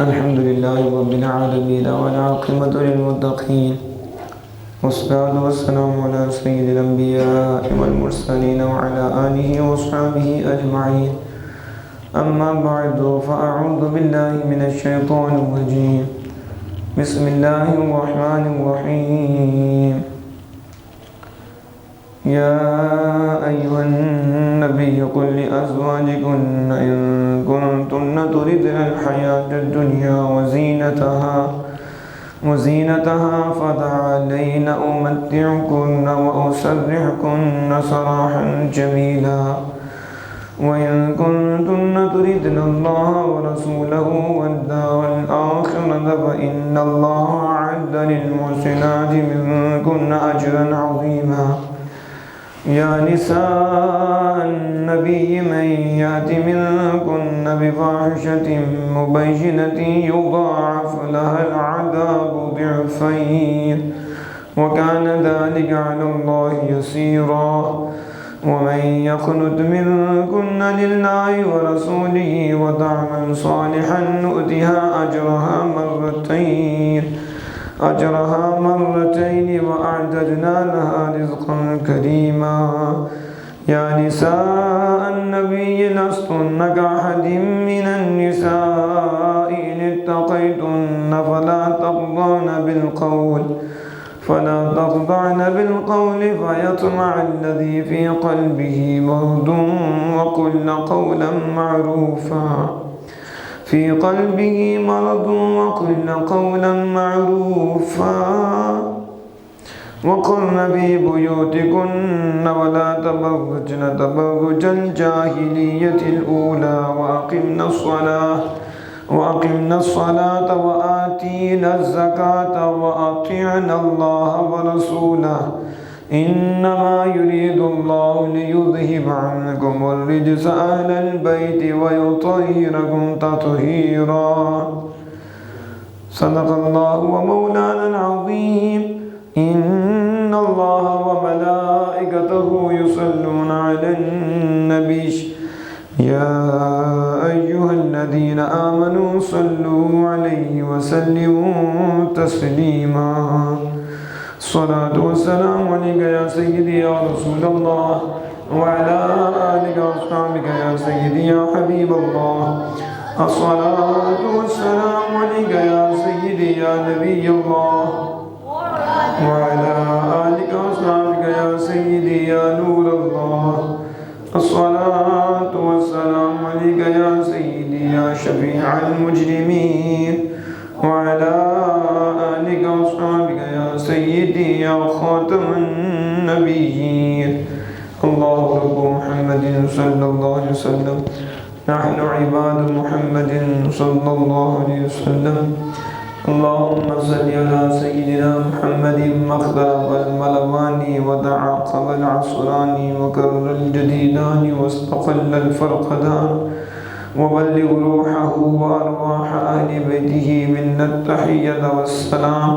الحمد لله رب العالمين والعاقبة للمتقين والصلاة والسلام على سيد الأنبياء والمرسلين وعلى آله وصحبه أجمعين. أما بعد فأعوذ بالله من الشيطان الرجيم. بسم الله الرحمن الرحيم. يا أيها النبي قل لأزواجكن إن كنتن تردن الحياة الدنيا وزينتها فتعالين أمتعكن وأسرحكن سراحا جميلا. وإن كنتن تردن الله ورسوله والدار الآخرة فإن الله أعد للمحسنات منكن أجرا عظيما. يا نساء النبي من يأت منكن بفاحشة مبينة يضاعف لها العذاب ضعفين وكان ذلك على الله يسيرا. ومن يقنت منكن لله ورسوله وتعمل صالحا نؤتها أجرها مرتين وأعتدنا لها رزقا كريما. يا نساء النبي لستن كأحد من النساء إن اتقيتن فلا تخضعن بالقول فيطمع الذي في قلبه مرض وقلن قولا معروفا وقرن في بيوتكن ولا تبرجن تبرج الجاهلية الأولى وأقمنا الصلاة وآتينا الزكاة وأطيعنا الله ورسوله إنما يريد الله ليذهب عنكم الرجس أهل البيت ويطهركم تطهيرا. صدق الله ومولانا العظيم. إن الله وملائكته يصلون على النبي يا أيها الذين آمنوا صلوا عليه وسلموا تسليما. الصلاة والسلام عليك يا سيدي يا رسول الله وعلى آلك وأصحابك يا سيدي يا حبيب الله. الصلاة والسلام عليك يا سيدي يا نبي الله وعلى آلك وأصحابك يا سيدي يا نور الله. الصلاة والسلام عليك يا سيدي يا شفيع المجرمين وعلى آلك وأصحابك يا سيدي يا خاتم النبيين. الله رب محمد صلى الله عليه وسلم. نحن عباد محمد صلى الله عليه وسلم. اللهم صل على سيدنا محمد ما اختلف الملوان وتعاقب العصران وكرر الجديدان واستقل الفرقدان وبلغ روحه وأرواح أهل بيته منا التحية والسلام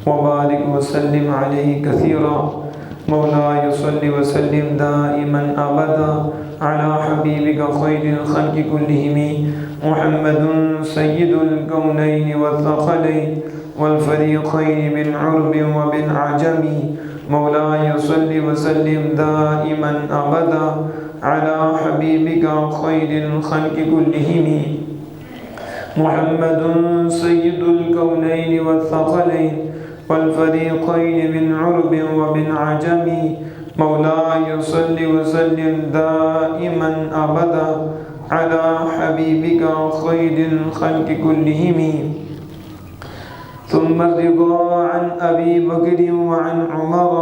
وبارك وسلم عليه كثيرا. مولاي صل وسلم دائما أبدا على حبيبك خير الخلق كلهم محمد سيد الكونين والثقلين والفريقين بالعرب وبالعجم. مولاي صل وسلم دائما أبدا على حبيبك خير الخلق كلهم محمد سيد الكونين والثقلين والفريقين بالعرب وبالعجم. مولاي صل وسلم دائما أبدا على حبيبك خير الخلق كلهم. ثم الرضا عن أبي بكر وعن عمر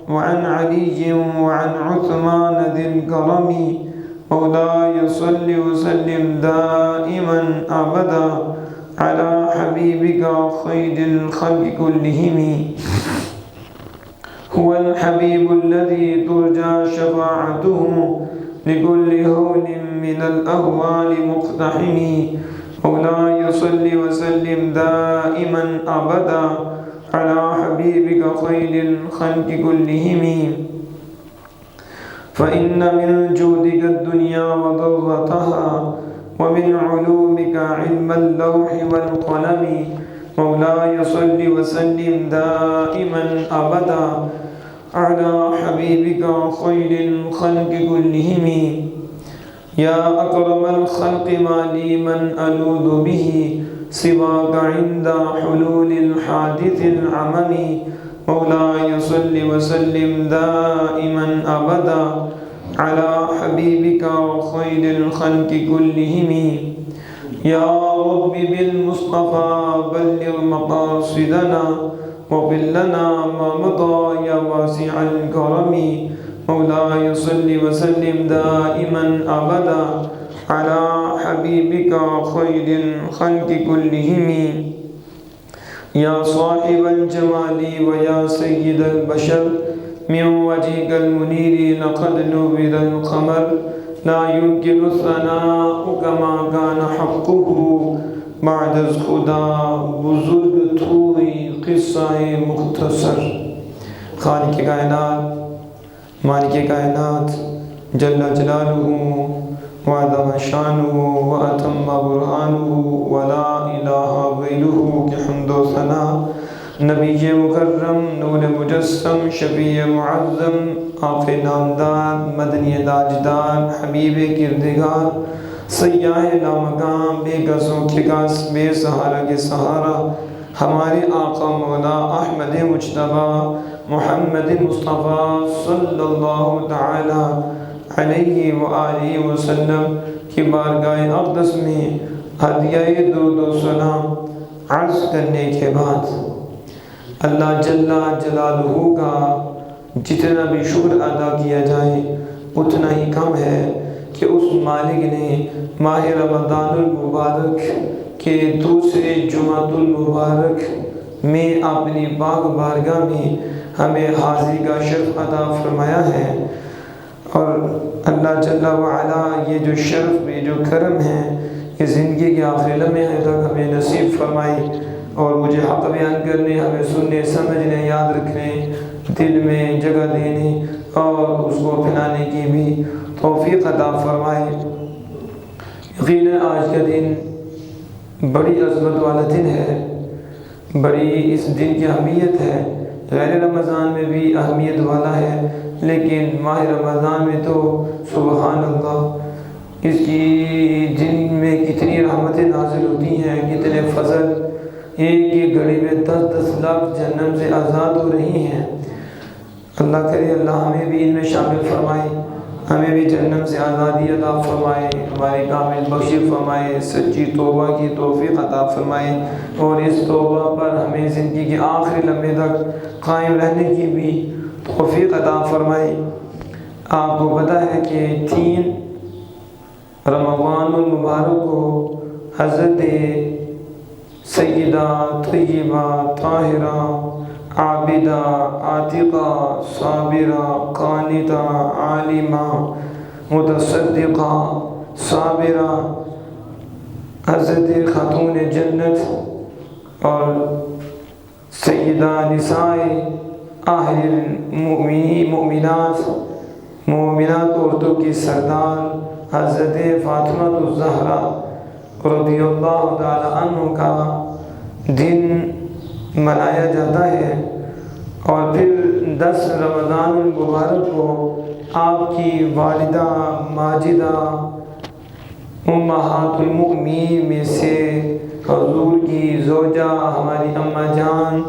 وعن علي وعن عثمان ذي الكرم. مولاي صل وسلم دائما أبدا على حبيبك خير الخلق كلهم. هو الحبيب الذي ترجى شفاعته لكل هول من الأهوال مقتحم. مولاي صل وسلم دائما أبدا على حبيبك خير الخلق كلهم. فإن من جودك الدنيا وضرتها ومن علومك علم اللوح والقلم مولاي صل وسلم دائما أبدا على حبيبك خير الخلق كلهم يا أكرم الخلق ما لي من ألوذ به سواك عند حلول الحادث العمم مولاي صل وسلم دائما أبدا على حبيبك خير الخلق كلهم يا رب بالمصطفى بلغ مقاصدنا واغفر لنا ما مضى يا واسع الكرم مولاي صل وسلم دائما أبدا على حبيبك خير الخلق كلهم يا صاحب الجمال ويا سيد البشر من وجهك المنير لقد نور القمر لا يمكن الثناء كما كان حقه بعد خدا بزرگ توئی قصہ مختصر خالق کائنات مالک کائنات جل جلالہ وعظم شانہ واتم برہانہ ولا الہ غیرہ کہ حمد و ثنا نبی مکرم نور مجسم شفیع معظم آقا نامدار مدنی تاجدار حبیب کردگار سیاح لامکان بے گزوں کے گز بے سہارا کے سہارا ہمارے آقا مولا احمد مجتبی محمد مصطفیٰ صلی اللہ تعالی علیہ وآلہ وسلم کی بارگاہ اقدس میں ہدیہ درود و سلام عرض کرنے کے بعد اللہ جل جلالہ کا جتنا بھی شکر ادا کیا جائے اتنا ہی کم ہے کہ اس مالک نے ماہ رمضان المبارک کے دوسرے جمعۃ المبارک میں اپنی پاک بارگاہ میں ہمیں حاضری کا شرف عطا فرمایا ہے اور اللہ جل وعلا یہ جو شرف یہ جو کرم ہے یہ زندگی کے آخری لمحے تک ہمیں نصیب فرمائی اور مجھے حق بیان کرنے ہمیں سننے سمجھنے یاد رکھنے دل میں جگہ دینے اور اس کو پھیلانے کی بھی توفیق عطا فرمائے۔ یقیناً آج کا دن بڑی عظمت والا دن ہے، بڑی اس دن کی اہمیت ہے۔ غیر رمضان میں بھی اہمیت والا ہے لیکن ماہ رمضان میں تو سبحان اللہ اس کی دن میں کتنی رحمتیں نازل ہوتی ہیں، کتنے فضل، ایک ایک گھڑی میں 10 لاکھ جہنم سے آزاد ہو رہی ہیں۔ اللہ کرے اللہ ہمیں بھی ان میں شامل فرمائے، ہمیں بھی جہنم سے آزادی عطا فرمائے، ہماری کامل بخشی فرمائے، سچی توبہ کی توفیق عطا فرمائے اور اس توبہ پر ہمیں زندگی کے آخری لمحے تک قائم رہنے کی بھی توفیق عطا فرمائے۔ آپ کو پتہ ہے کہ 3 رمضان المبارک کو حضرت سیدہ طیبہ طاہرہ عابدہ عاتقہ صابرہ قانتہ عالمہ متصدقہ صابرہ حضرت خاتون جنت اور سیدہ نساء اہل مومنات عورتوں کی سردار حضرت فاطمہ الزہرا رضی اللہ تعالی عنہ کا دن منایا جاتا ہے اور پھر 10 رمضان المبارک کو آپ کی والدہ ماجدہ امہات المؤمنین میں سے حضور کی زوجہ ہماری اماں جان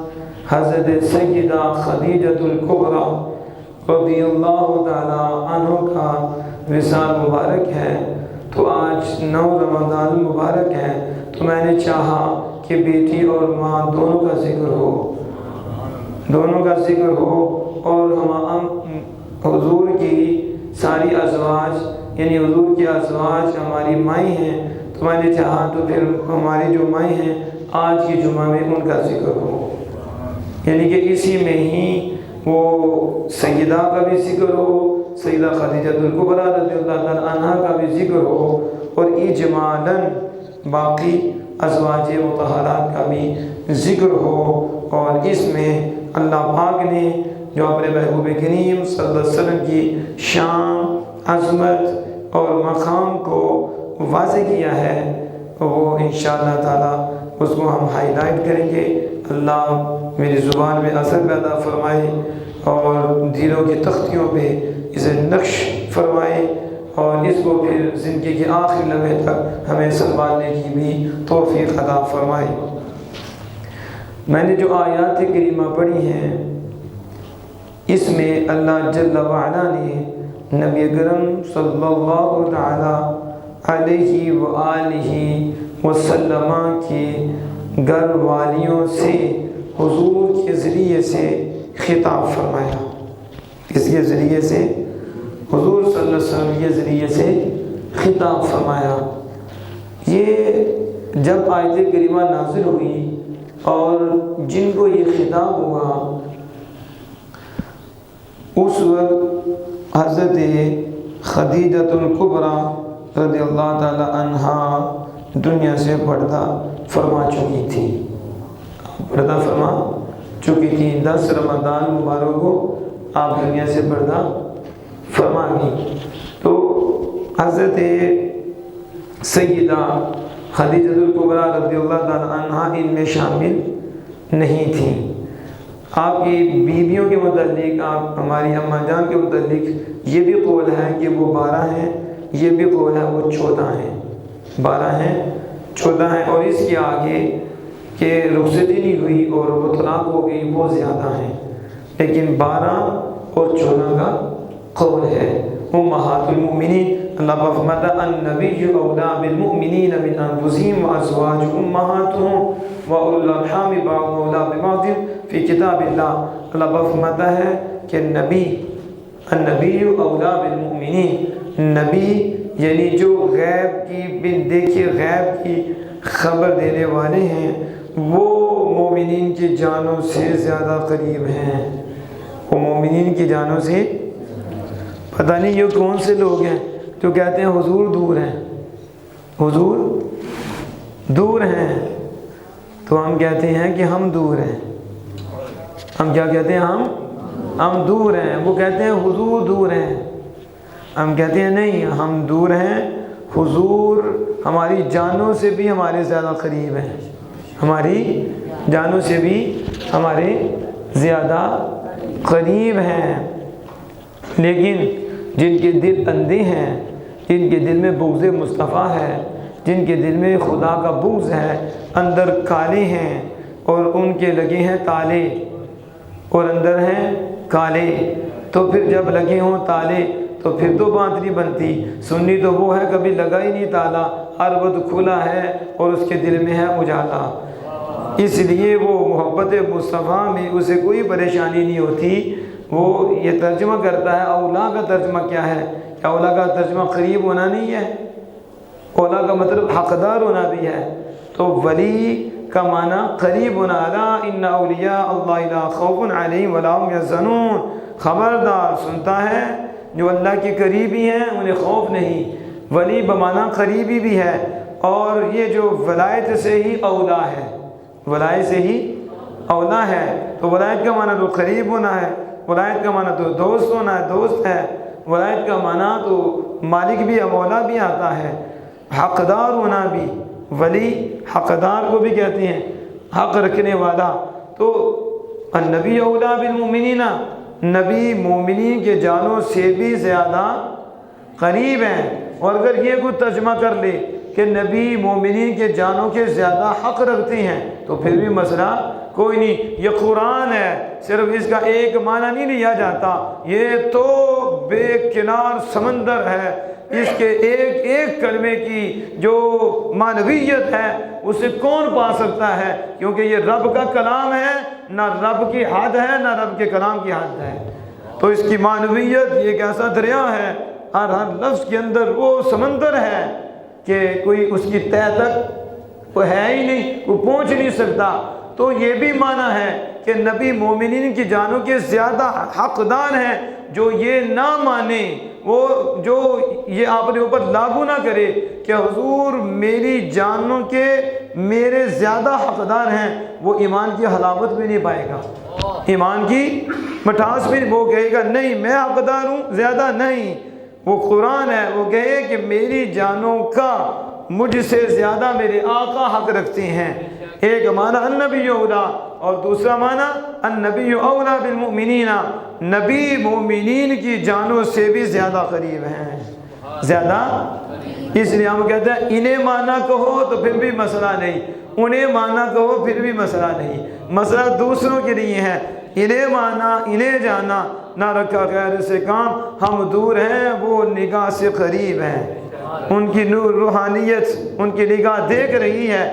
حضرت سیدہ خدیجۃ الکبریٰ رضی اللہ تعالی عنہ کا وصال مبارک ہے۔ تو آج 9 رمضان مبارک ہے تو میں نے چاہا کہ بیٹی اور ماں دونوں کا ذکر ہو اور ہم حضور کی ساری ازواج یعنی حضور کی ازواج ہماری مائیں ہیں تو میں نے چاہا تو پھر ہماری جو مائیں ہیں آج کی جمعہ میں ان کا ذکر ہو، یعنی کہ اسی میں ہی وہ سیدہ کا بھی ذکر ہو، سیدہ خدیجۃ الکبریٰ رضی اللہ تعالی عنہا کا بھی ذکر ہو اور اجمالاً باقی ازواج مطہرات کا بھی ذکر ہو اور اس میں اللہ پاک نے جو اپنے محبوب کریم صلی اللہ علیہ وسلم کی شان، عظمت اور مقام کو واضح کیا ہے وہ انشاءاللہ تعالی اس کو ہم ہائی لائٹ کریں گے۔ اللہ میری زبان میں اثر پیدا فرمائے اور دلوں کی تختیوں پہ اسے نقش فرمائے اور اس کو پھر زندگی کے آخری لمحے تک ہمیں سنبھالنے کی بھی توفیق عطا فرمائے۔ میں نے جو آیات کریمہ پڑھی ہیں اس میں اللہ جل وعلا نے نبی اکرم صلی اللہ تعالی علیہ وآلہ وسلم کے گھر والیوں سے حضور کے ذریعے سے خطاب فرمایا۔ اس کے ذریعے سے حضور صلی اللہ علیہ وسلم کے ذریعے سے خطاب فرمایا۔ یہ جب آیت کریمہ نازل ہوئی اور جن کو یہ خطاب ہوا اس وقت حضرت خدیجۃ الکبریٰ رضی اللہ تعالی عنہا دنیا سے پردہ فرما چکی تھی، پردہ فرما چکی تھی۔ 10 رمضان مبارک کو آپ دنیا سے پردہ فرما گئی، تو حضرت سیدہ خدیجۃ الکبریٰ رضی اللہ تعالی عنہا ان میں شامل نہیں تھیں۔ آپ کی بیویوں کے متعلق، آپ ہماری اماں جان کے متعلق یہ بھی قول ہے کہ وہ 12 ہیں، یہ بھی قول ہے وہ 14 ہیں، 12 ہیں 14 ہیں، اور اس کے آگے کہ رخصتی نہیں ہوئی اور وہ طلاق ہو گئی وہ زیادہ ہیں، لیکن 12 اور 14 کا قول ہے۔ امہات المؤمنین، اللہ فرماتا النبی اولیٰ بالمؤمنین من انفسہم وازواجہ امہاتہم واولی الارحام بعضهم اولیٰ ببعض فی کتاب اللہ۔ اللہ فرماتا ہے کہ النبی اولیٰ بالمؤمنین، نبی یعنی جو غیب کی بن دیکھے غیب کی خبر دینے والے ہیں وہ مومنین کی جانوں سے زیادہ قریب ہیں۔ وہ مومنین کی جانوں سے، پتہ نہیں یہ کون سے لوگ ہیں جو کہتے ہیں حضور دور ہیں، حضور دور ہیں، تو ہم کہتے ہیں کہ ہم دور ہیں۔ ہم کیا کہتے ہیں؟ ہم دور ہیں۔ وہ کہتے ہیں حضور دور ہیں، ہم کہتے ہیں نہیں، ہم دور ہیں، حضور ہماری جانوں سے بھی ہمارے زیادہ قریب ہیں، ہماری جانوں سے بھی ہمارے زیادہ قریب ہیں۔ لیکن جن کے دل اندھے ہیں، جن کے دل میں بغض مصطفیٰ ہے، جن کے دل میں خدا کا بغض ہے، اندر کالے ہیں اور ان کے لگے ہیں تالے اور اندر ہیں کالے، تو پھر جب لگے ہوں تالے تو پھر تو بات نہیں بنتی۔ سنی تو وہ ہے کبھی لگا ہی نہیں تالا، ہر وقت کھلا ہے اور اس کے دل میں ہے اجالا، اس لیے وہ محبت مصطفیٰ میں اسے کوئی پریشانی نہیں ہوتی۔ وہ یہ ترجمہ کرتا ہے، اولا کا ترجمہ کیا ہے؟ کیا اولا کا ترجمہ قریب ہونا نہیں ہے؟ اولا کا مطلب حقدار ہونا بھی ہے، تو ولی کا معنی قریب ہونا۔ الا ان اولیاء اللہ لا خوف علیہم ولا هم یحزنون، خبردار سنتا ہے جو اللہ کے قریبی ہیں انہیں خوف نہیں۔ ولی بمعنی قریبی بھی ہے، اور یہ جو ولایت سے ہی اولا ہے، ولایت سے ہی اولا ہے، تو ولایت کا معنی تو قریب ہونا ہے، ولایت کا معنی تو دوست ہونا ہے، دوست ہے، ولایت کا معنی تو مالک بھی ہے، مولا بھی آتا ہے، حقدار ہونا بھی، ولی حقدار کو بھی کہتے ہیں، حق رکھنے والا۔ تو النبی اولیٰ بالمؤمنین، نبی مومنین کے جانوں سے بھی زیادہ قریب ہیں۔ اور اگر یہ کوئی ترجمہ کر لے کہ نبی مومنین کے جانوں کے زیادہ حق رکھتے ہیں تو پھر بھی مسئلہ کوئی نہیں۔ یہ قرآن ہے، صرف اس کا ایک معنی نہیں لیا جاتا، یہ تو بے کنار سمندر ہے، اس کے ایک ایک کلمے کی جو معنویت ہے اسے کون پا سکتا ہے؟ کیونکہ یہ رب کا کلام ہے، نہ رب کی حد ہے نہ رب کے کلام کی حد ہے، تو اس کی معنویت یہ ایک ایسا دریا ہے، ہر لفظ کے اندر وہ سمندر ہے کہ کوئی اس کی تہ تک وہ ہے ہی نہیں، وہ پہنچ نہیں سکتا۔ تو یہ بھی معنی ہے کہ نبی مومنین کی جانوں کے زیادہ حقدار ہیں۔ جو یہ نہ مانے، وہ جو یہ آپ نے اوپر لاگو نہ کرے کہ حضور میری جانوں کے میرے زیادہ حقدار ہیں، وہ ایمان کی حلاوت بھی نہیں پائے گا، ایمان کی مٹھاس بھی وہ کہے گا نہیں میں حقدار ہوں، زیادہ نہیں، وہ قرآن ہے، وہ کہے کہ میری جانوں کا مجھ سے زیادہ میرے آقا حق رکھتے ہیں۔ ایک معنی النبی اولا، اور دوسرا معنی النبی اولا بالمؤمنین، نبی مومنین کی جانوں سے بھی زیادہ قریب ہیں، زیادہ۔ اس لیے ہم کہتے ہیں انہیں معنی کہو تو پھر بھی مسئلہ نہیں، انہیں معنی کہو پھر بھی مسئلہ نہیں، مسئلہ دوسروں کے لیے ہے۔ انہیں مانا، انہیں جانا، نہ رکھا غیر سے کام، ہم دور ہیں وہ نگاہ سے قریب ہیں۔ ان کی نور روحانیت ان کی نگاہ دیکھ رہی ہے،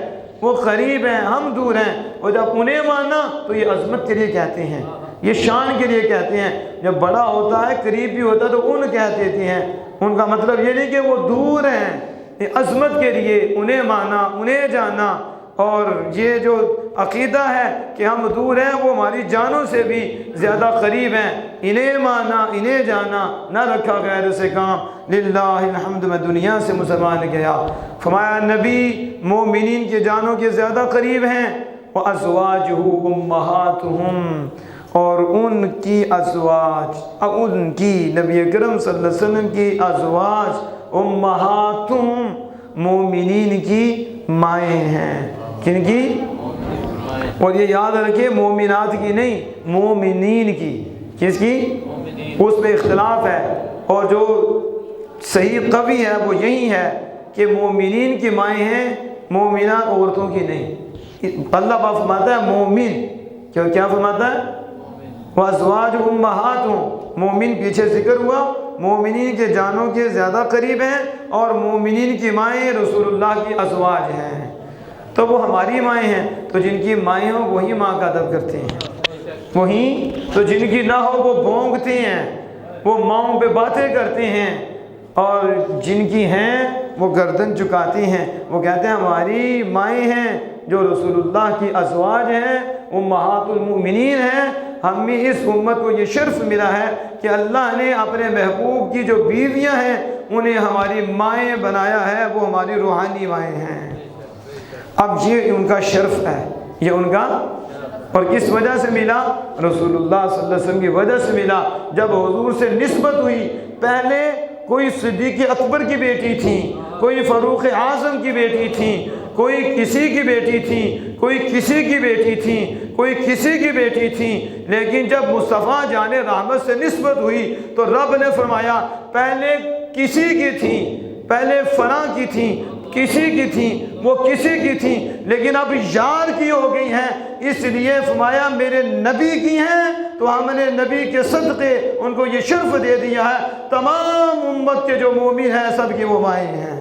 وہ قریب ہیں، ہم دور ہیں۔ اور جب انہیں مانا تو یہ عظمت کے لیے کہتے ہیں، یہ شان کے لیے کہتے ہیں۔ جب بڑا ہوتا ہے، قریب بھی ہوتا ہے تو ان کہہ دیتے ہیں، ان کا مطلب یہ نہیں کہ وہ دور ہیں، یہ عظمت کے لیے انہیں مانا، انہیں جانا۔ اور یہ جو عقیدہ ہے کہ ہم دور ہیں، وہ ہماری جانوں سے بھی زیادہ قریب ہیں۔ انہیں مانا، انہیں جانا، نہ رکھا غیر سے کام، للہ الحمد۔ میں دنیا سے مسلمان گیا، فرمایا نبی مومنین کے جانوں کے زیادہ قریب ہیں۔ وَأَزْوَاجُهُ أُمَّهَاتُهُمْ، اور ان کی ازواج، ان کی نبی اکرم صلی اللہ علیہ وسلم کی ازواج، امہاتہم، مومنین کی مائیں ہیں۔ کن کی؟ اور یہ یاد رکھیں مومنات کی نہیں، مومنین کی۔ کس کی؟ اس پہ اختلاف ہے، اور جو صحیح قوی ہے وہ یہی ہے کہ مومنین کی مائیں ہیں، مومنات عورتوں کی نہیں۔ اللہ پاک فرماتا ہے مومن، کیا فرماتا ہے؟ وَأَزْوَاجُ أُمَّهَاتُهُمْ، مومن پیچھے ذکر ہوا، مومنین کے جانوں کے زیادہ قریب ہیں، اور مومنین کی مائیں رسول اللہ کی ازواج ہیں۔ تو وہ ہماری مائیں ہیں، تو جن کی مائیں ہوں وہی ماں کا ادب کرتے ہیں، وہی تو جن کی نہ ہو وہ بھونکتے ہیں، وہ ماؤں پہ باتیں کرتے ہیں، اور جن کی ہیں وہ گردن چکاتی ہیں، وہ کہتے ہیں ہماری مائیں ہیں جو رسول اللہ کی ازواج ہیں، امہات المؤمنین ہیں۔ ہمیں اس امت کو یہ شرف ملا ہے کہ اللہ نے اپنے محبوب کی جو بیویاں ہیں انہیں ہماری مائیں بنایا ہے، وہ ہماری روحانی مائیں ہیں۔ اب یہ ان کا شرف ہے، یہ ان کا، اور کس وجہ سے ملا؟ رسول اللہ صلی اللہ علیہ وسلم کی وجہ سے ملا۔ جب حضور سے نسبت ہوئی، پہلے کوئی صدیق اکبر کی بیٹی تھی، کوئی فاروق اعظم کی بیٹی تھی، کوئی کسی کی بیٹی تھی، کوئی کسی کی بیٹی تھی، کوئی کسی کی بیٹی تھی، لیکن جب مصطفیٰ جان رحمت سے نسبت ہوئی تو رب نے فرمایا پہلے کسی کی تھی، پہلے فلاں کی تھی، کسی کی تھی، وہ کسی کی تھی، لیکن اب یار کی ہو گئی ہیں، اس لیے فرمایا میرے نبی کی ہیں، تو ہم نے نبی کے صدقے ان کو یہ شرف دے دیا ہے، تمام امت کے جو مومن ہیں سب کی وہ مائیں ہیں۔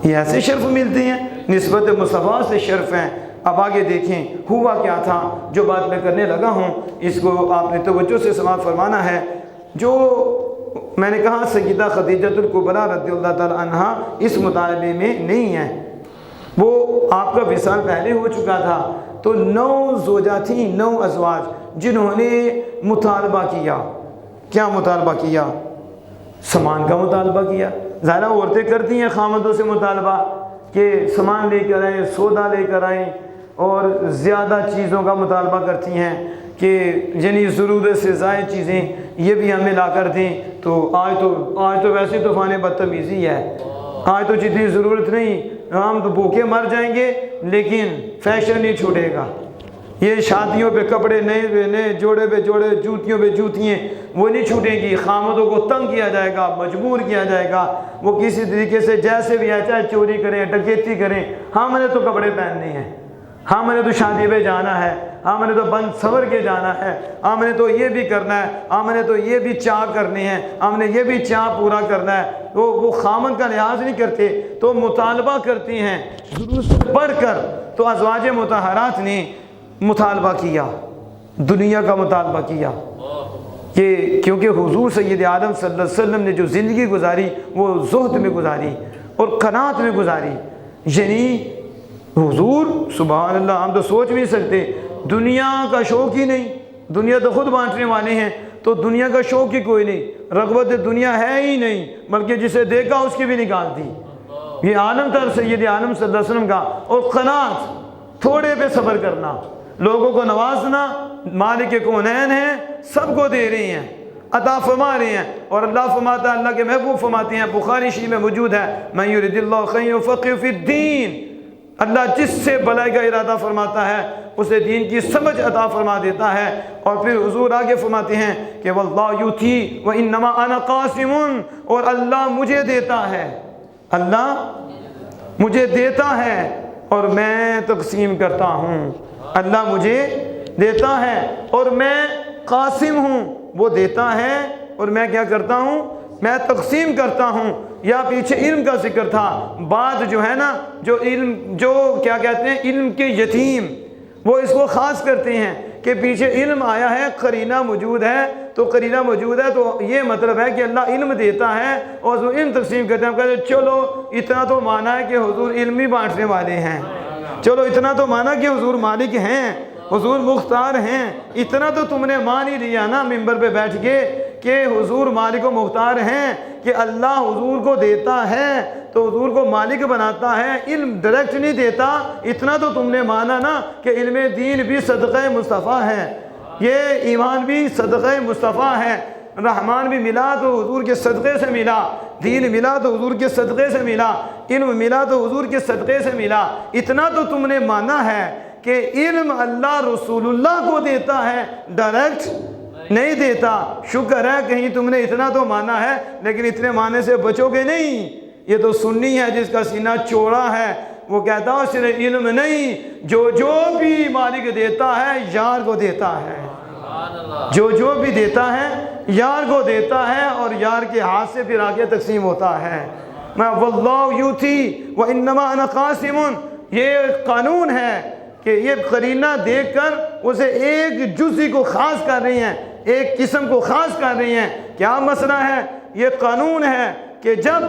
یہ ایسے شرف ملتی ہیں، نسبت مصطفیٰ سے شرف ہیں۔ اب آگے دیکھیں ہوا کیا تھا، جو بات میں کرنے لگا ہوں اس کو آپ نے توجہ سے سماعت فرمانا ہے۔ جو میں نے کہا سیدہ خدیجۃ الکبریٰ رضی اللہ تعالی عنہا اس مطالبے میں نہیں ہے، وہ آپ کا وصال پہلے ہو چکا تھا، تو 9 زوجہ تھیں، 9 ازواج، جنہوں نے مطالبہ کیا۔ کیا مطالبہ کیا؟ سامان کا مطالبہ کیا۔ ظاہرہ عورتیں کرتی ہیں خامدوں سے مطالبہ کہ سامان لے کر آئیں، سودا لے کر آئیں، اور زیادہ چیزوں کا مطالبہ کرتی ہیں کہ یعنی ضرورت سے زائد چیزیں یہ بھی ہمیں لا کر دیں۔ تو آج تو ویسے طوفان بدتمیزی ہے، آج تو جتنی ضرورت نہیں، ہم تو بھوکے مر جائیں گے لیکن فیشن نہیں چھوٹے گا۔ یہ شادیوں پہ کپڑے نئے نئے، جوڑے پہ جوڑے، جوتیوں پہ جوتیاں، وہ نہیں چھوٹیں گی۔ خامدوں کو تنگ کیا جائے گا، مجبور کیا جائے گا، وہ کسی طریقے سے جیسے بھی ہے، چاہے چوری کریں، ڈکیتی کریں، ہم نے تو کپڑے پہننے ہیں، ہم نے تو شادی پہ جانا ہے، ہم نے تو بند سور کے جانا ہے، ہم نے تو یہ بھی کرنا ہے، ہم نے تو یہ بھی چاہ کرنی ہے، ہم نے یہ بھی چاہ پورا کرنا ہے۔ وہ خامد کا لحاظ نہیں کرتے، تو مطالبہ کرتی ہیں ضرورت سے بڑھ کر۔ تو ازواج مطہرات نے مطالبہ کیا، دنیا کا مطالبہ کیا، کہ کیونکہ حضور سید عالم صلی اللہ علیہ وسلم نے جو زندگی گزاری وہ زہد میں گزاری اور قناعت میں گزاری۔ یعنی حضور سبحان اللہ، ہم تو سوچ بھی نہیں سکتے، دنیا کا شوق ہی نہیں، دنیا تو خود بانٹنے والے ہیں، تو دنیا کا شوق ہی کوئی نہیں، رغبت دنیا ہے ہی نہیں، بلکہ جسے دیکھا اس کی بھی نکال دی۔ یہ عالم تھا سید عالم صلی اللہ علیہ وسلم کا۔ اور قناعت، تھوڑے پہ صبر کرنا، لوگوں کو نوازنا، مالک کونین ہیں، سب کو دے رہی ہیں، عطا فرما رہے ہیں۔ اور اللہ فرماتا ہے، اللہ کے محبوب فرماتے ہیں، بخاری شریف میں موجود ہے، من یرید اللہ خیرا یفقہہ فی الدین، اللہ جس سے بھلائی کا ارادہ فرماتا ہے اسے دین کی سمجھ عطا فرما دیتا ہے۔ اور پھر حضور آگے فرماتے ہیں کہ واللہ یؤتی وانما انا قاسم، اور اللہ مجھے دیتا ہے، اللہ مجھے دیتا ہے اور میں تقسیم کرتا ہوں۔ اللہ مجھے دیتا ہے اور میں قاسم ہوں، وہ دیتا ہے اور میں کیا کرتا ہوں، میں تقسیم کرتا ہوں۔ یا پیچھے علم کا ذکر تھا، بات جو ہے نا، جو علم، جو کیا کہتے ہیں، علم کے یتیم، وہ اس کو خاص کرتے ہیں کہ پیچھے علم آیا ہے، قرینہ موجود ہے، تو قرینہ موجود ہے تو یہ مطلب ہے کہ اللہ علم دیتا ہے اور وہ علم تقسیم کرتے ہیں۔ ہم کہتے ہیں چلو اتنا تو مانا ہے کہ حضور علم ہی بانٹنے والے ہیں، چلو اتنا تو مانا کہ حضور مالک ہیں، حضور مختار ہیں، اتنا تو تم نے مان ہی لیا نا ممبر پہ بیٹھ کے کہ حضور مالک و مختار ہیں، کہ اللہ حضور کو دیتا ہے تو حضور کو مالک بناتا ہے، علم ڈائریکٹ نہیں دیتا، اتنا تو تم نے مانا نا کہ علم دین بھی صدقہ مصطفیٰ ہے، یہ ایمان بھی صدقہ مصطفیٰ ہے، رحمان بھی ملا تو حضور کے صدقے سے ملا، دین ملا تو حضور کے صدقے سے ملا، علم ملا تو حضور کے صدقے سے ملا، اتنا تو تم نے مانا ہے کہ علم اللہ رسول اللہ کو دیتا ہے، ڈائریکٹ نہیں دیتا۔ شکر ہے کہیں تم نے اتنا تو مانا ہے، لیکن اتنے معنی سے بچو گے نہیں۔ یہ تو سنی ہے جس کا سینہ چوڑا ہے، وہ کہتا ہے صرف علم نہیں، جو بھی مالک دیتا ہے یار کو دیتا ہے، جو بھی دیتا ہے یار کو دیتا ہے، اور یار کے ہاتھ سے پھر آگے تقسیم ہوتا ہے۔ میں واللہ یؤتی وانما انا قاسم، یہ قانون ہے کہ یہ قرینہ دیکھ کر اسے ایک جزئی کو خاص کر رہی ہیں، ایک قسم کو خاص کر رہی ہیں۔ کیا مسئلہ ہے؟ یہ قانون ہے کہ جب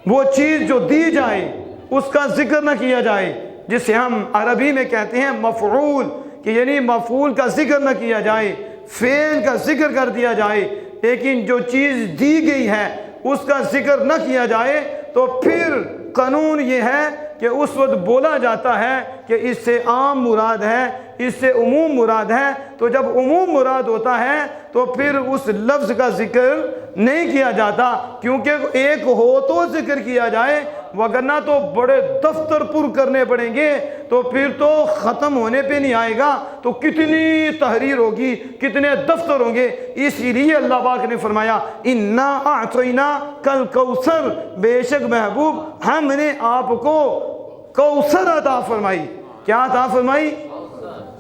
وہ چیز جو دی جائے اس کا ذکر نہ کیا جائے، جسے ہم عربی میں کہتے ہیں مفعول، کہ یعنی مفعول کا ذکر نہ کیا جائے، فعل کا ذکر کر دیا جائے، لیکن جو چیز دی گئی ہے اس کا ذکر نہ کیا جائے، تو پھر قانون یہ ہے کہ اس وقت بولا جاتا ہے کہ اس سے عام مراد ہے، اس سے عموم مراد ہے۔ تو جب عموم مراد ہوتا ہے تو پھر اس لفظ کا ذکر نہیں کیا جاتا، کیونکہ ایک ہو تو ذکر کیا جائے، وگرنہ تو بڑے دفتر پر کرنے پڑیں گے، تو پھر تو ختم ہونے پہ نہیں آئے گا، تو کتنی تحریر ہوگی، کتنے دفتر ہوں گے۔ اسی لیے اللہ پاک نے فرمایا انا اعطینا کل کوثر، بے شک محبوب ہم نے آپ کو کوثر عطا فرمائی۔ کیا عطا فرمائی؟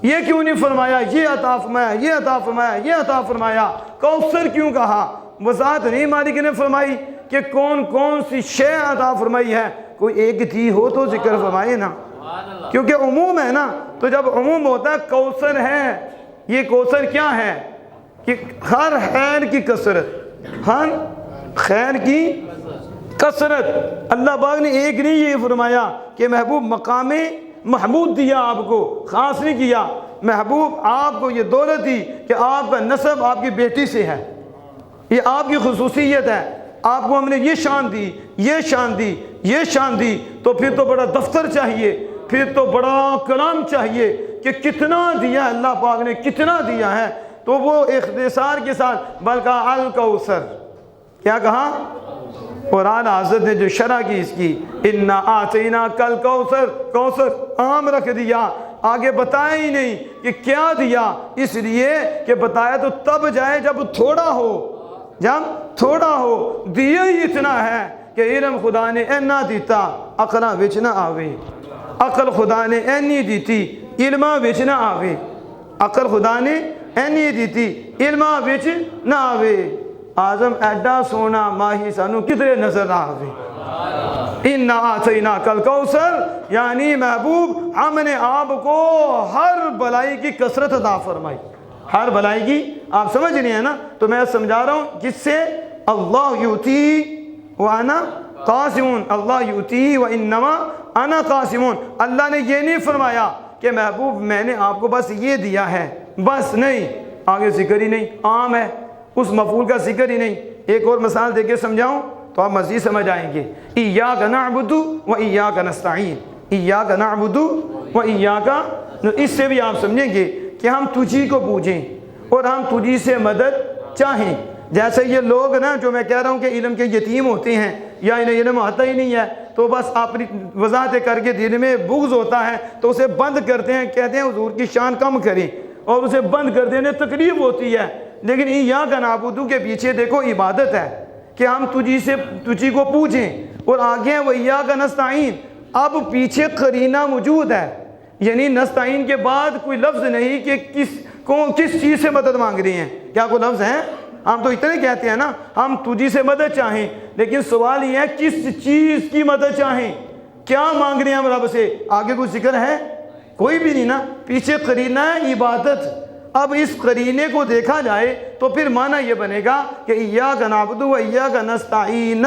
یہ کیوں نہیں فرمایا یہ عطا فرمایا، یہ عطا فرمایا، یہ عطا فرمایا؟ کوثر کیوں کہا؟ وضاحت نہیں مالک نے فرمائی کہ کون کون سی شے عطا فرمائی ہے، کوئی ایک دی ہو تو ذکر فرمائے نا، کیونکہ عموم ہے نا۔ تو جب عموم ہوتا ہے کوثر ہے، یہ کوثر کیا ہے کہ ہر خیر کی کثرت، ہر خیر کی کثرت۔ اللہ پاک نے ایک نہیں یہ فرمایا کہ محبوب مقام محمود دیا آپ کو، خاص نہیں کیا۔ محبوب آپ کو یہ دولت دی کہ آپ کا نسب آپ کی بیٹی سے ہے، یہ آپ کی خصوصیت ہے، آپ کو ہم نے یہ شان دی، یہ شان دی، یہ شان دی، تو پھر تو بڑا دفتر چاہیے، پھر تو بڑا کلام چاہیے کہ کتنا دیا اللہ پاک نے، کتنا دیا ہے۔ تو وہ اختصار کے ساتھ بلکہ الکوثر، کیا کہا؟ قرآن حضرت نے جو شرح کی اس کی، انا آتینا کل کوثر، کوثر عام رکھ دیا، آگے بتایا ہی نہیں کہ کیا دیا، اس لیے کہ بتایا تو تب جائے جب تھوڑا ہو، جب تھوڑا ہو۔ دیا ہی اتنا ہے کہ علم خدا نے اینا دیتا عقلہ وچ نہ آوے، عقل خدا نے اینی دیتی علمہ وچ نہ آوے، عقل خدا نے اینی دیتی علمہ وچ نہ آوے۔ آزم ایڈا سونا ماہی سانو کدھرے نظر نہ آوے۔ اِنَّا آتَيْنَاكَ الْكَوْثَرَ، یعنی محبوب ہم نے آپ کو ہر بلائی کی کثرت عطا فرمائی، ہر بلائی کی۔ آپ سمجھ نہیں ہے نا؟ تو میں سمجھا رہا ہوں کس سے؟ اللہ یؤتی وانا قاسم، اللہ یؤتی وانما انا قاسم۔ اللہ نے یہ نہیں فرمایا کہ محبوب میں نے آپ کو بس یہ دیا ہے، بس نہیں، آگے ذکر ہی نہیں، عام ہے، اس مفعول کا ذکر ہی نہیں۔ ایک اور مثال دے کے سمجھاؤں تو آپ مزید سمجھ آئیں گے۔ ایاک نعبد و ایاک نستعین، ایاک نعبد و ایاک، اس سے بھی آپ سمجھیں گے کہ ہم تجھی کو پوجیں اور ہم تجھی سے مدد چاہیں۔ جیسے یہ لوگ نا جو میں کہہ رہا ہوں کہ علم کے یتیم ہوتے ہیں یا انہیں علم آتا ہی نہیں ہے تو بس اپنی وضاحتیں کر کے دل میں بغض ہوتا ہے تو اسے بند کرتے ہیں، کہتے ہیں حضور کی شان کم کریں اور اسے بند کر دینے تکلیف ہوتی ہے۔ لیکن ایاک نعبد کے پیچھے دیکھو عبادت ہے کہ ہم تجھی کو پوجیں، اور آگے وہ ایاک نستعین، اب پیچھے قرینہ موجود ہے، یعنی نستعین کے بعد کوئی لفظ نہیں کہ کس چیز سے مدد مانگ رہی ہیں۔ کیا کوئی لفظ ہے؟ ہم تو اتنے کہتے ہیں نا ہم تجھی سے مدد چاہیں، لیکن سوال یہ ہے کس چیز کی مدد چاہیں، کیا مانگ رہے ہیں ہم رب سے؟ آگے کوئی ذکر ہے؟ کوئی بھی نہیں نا، پیچھے قرینہ ہے عبادت۔ اب اس قرینے کو دیکھا جائے تو پھر معنی یہ بنے گا کہ ایاک نعبد و ایاک نستعین،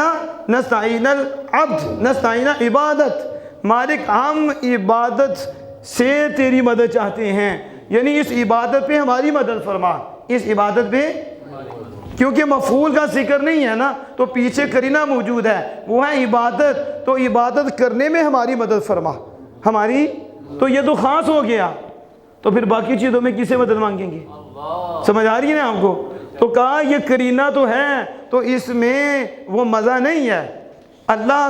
نستعین العبد، نستعین عبادت، مالک ہم عبادت سے تیری مدد چاہتے ہیں، یعنی اس عبادت پہ ہماری مدد فرما، اس عبادت پہ، کیونکہ مفعول کا ذکر نہیں ہے نا تو پیچھے قرینہ موجود ہے، وہ ہے عبادت، تو عبادت کرنے میں ہماری مدد فرما، ہماری، تو یہ تو خاص ہو گیا، تو پھر باقی چیزوں میں کسے مدد مانگیں گے؟ سمجھ آ رہی ہے نا آپ کو؟ تو کہا یہ قرینہ تو ہے تو اس میں وہ مزہ نہیں ہے، اللہ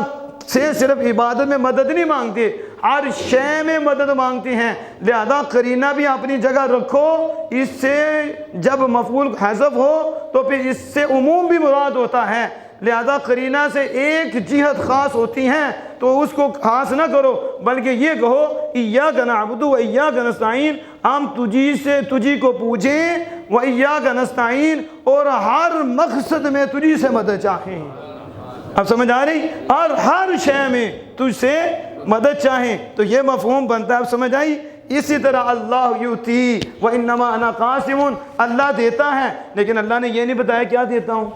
سے صرف عبادت میں مدد نہیں مانگتے، ہر شے میں مدد مانگتے ہیں، لہذا قرینہ بھی اپنی جگہ رکھو، اس سے جب مفعول حذف ہو تو پھر اس سے عموم بھی مراد ہوتا ہے، لہذا قرینہ سے ایک جہت خاص ہوتی ہیں تو اس کو خاص نہ کرو بلکہ یہ کہو ایاک نعبد و ایاک نستعین، ہم تجھی کو پوجیں، و ایاک نستعین، اور ہر مقصد میں تجھی سے مدد چاہیں۔ اب سمجھ آ رہی؟ اور ہر شے میں تجھ سے مدد چاہیں تو یہ مفہوم بنتا ہے، اب سمجھ آئی؟ اسی طرح اللہ یؤتی و انما انا قاسم، اللہ دیتا ہے لیکن اللہ نے یہ نہیں بتایا کیا دیتا ہوں۔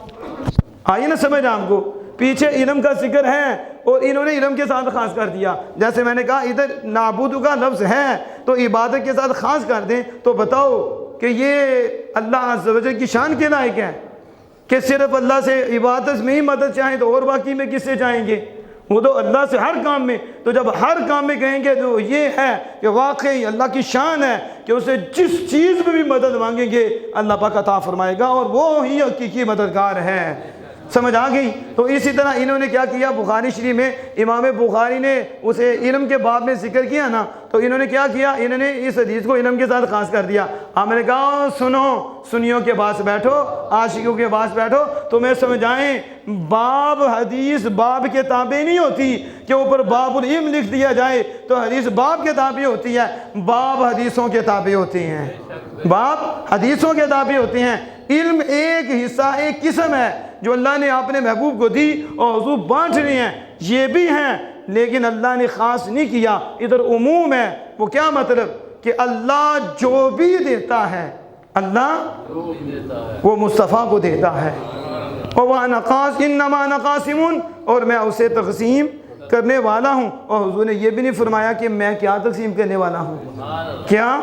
آئیے نا سمجھ آپ کو؟ پیچھے علم کا ذکر ہے اور انہوں نے علم کے ساتھ خاص کر دیا، جیسے میں نے کہا ادھر نعبد کا لفظ ہے تو عبادت کے ساتھ خاص کر دیں تو بتاؤ کہ یہ اللہ عز و جل کی شان کے لائق ہے کہ صرف اللہ سے عبادت میں ہی مدد چاہیں تو اور باقی میں کس سے چاہیں گے؟ وہ تو اللہ سے ہر کام میں، تو جب ہر کام میں کہیں گے تو یہ ہے کہ واقعی اللہ کی شان ہے کہ اسے جس چیز میں بھی مدد مانگیں گے اللہ پاک عطا فرمائے گا اور وہ ہی حقیقی مددگار ہے۔ سمجھ آ گئی؟ تو اسی طرح انہوں نے کیا کیا، بخاری شریف میں امام بخاری نے اسے علم کے باب میں ذکر کیا نا تو انہوں نے کیا کیا، انہوں نے اس حدیث کو علم کے ساتھ خاص کر دیا۔ ہم نے کہا سنو، سنیوں کے پاس بیٹھو، عاشقوں کے پاس بیٹھو، تمہیں سمجھائیں، باب حدیث باب کے تابع نہیں ہوتی کہ اوپر باب العلم لکھ دیا جائے تو حدیث باب کے تابع ہوتی ہے، باب حدیثوں کے تابع ہوتے ہیں، باب حدیثوں کے تابع ہوتے ہیں۔ علم ایک حصہ، ایک قسم ہے جو اللہ نے اپنے محبوب کو دی اور حضور بانٹ رہے ہیں، یہ بھی ہیں لیکن اللہ نے خاص نہیں کیا، ادھر عموم ہے۔ وہ کیا مطلب کہ اللہ جو بھی دیتا ہے، اللہ وہ مصطفیٰ کو دیتا ہے، انما انا قاسم، اور میں اسے تقسیم کرنے والا ہوں، اور حضور نے یہ بھی نہیں فرمایا کہ میں کیا تقسیم کرنے والا ہوں، کیا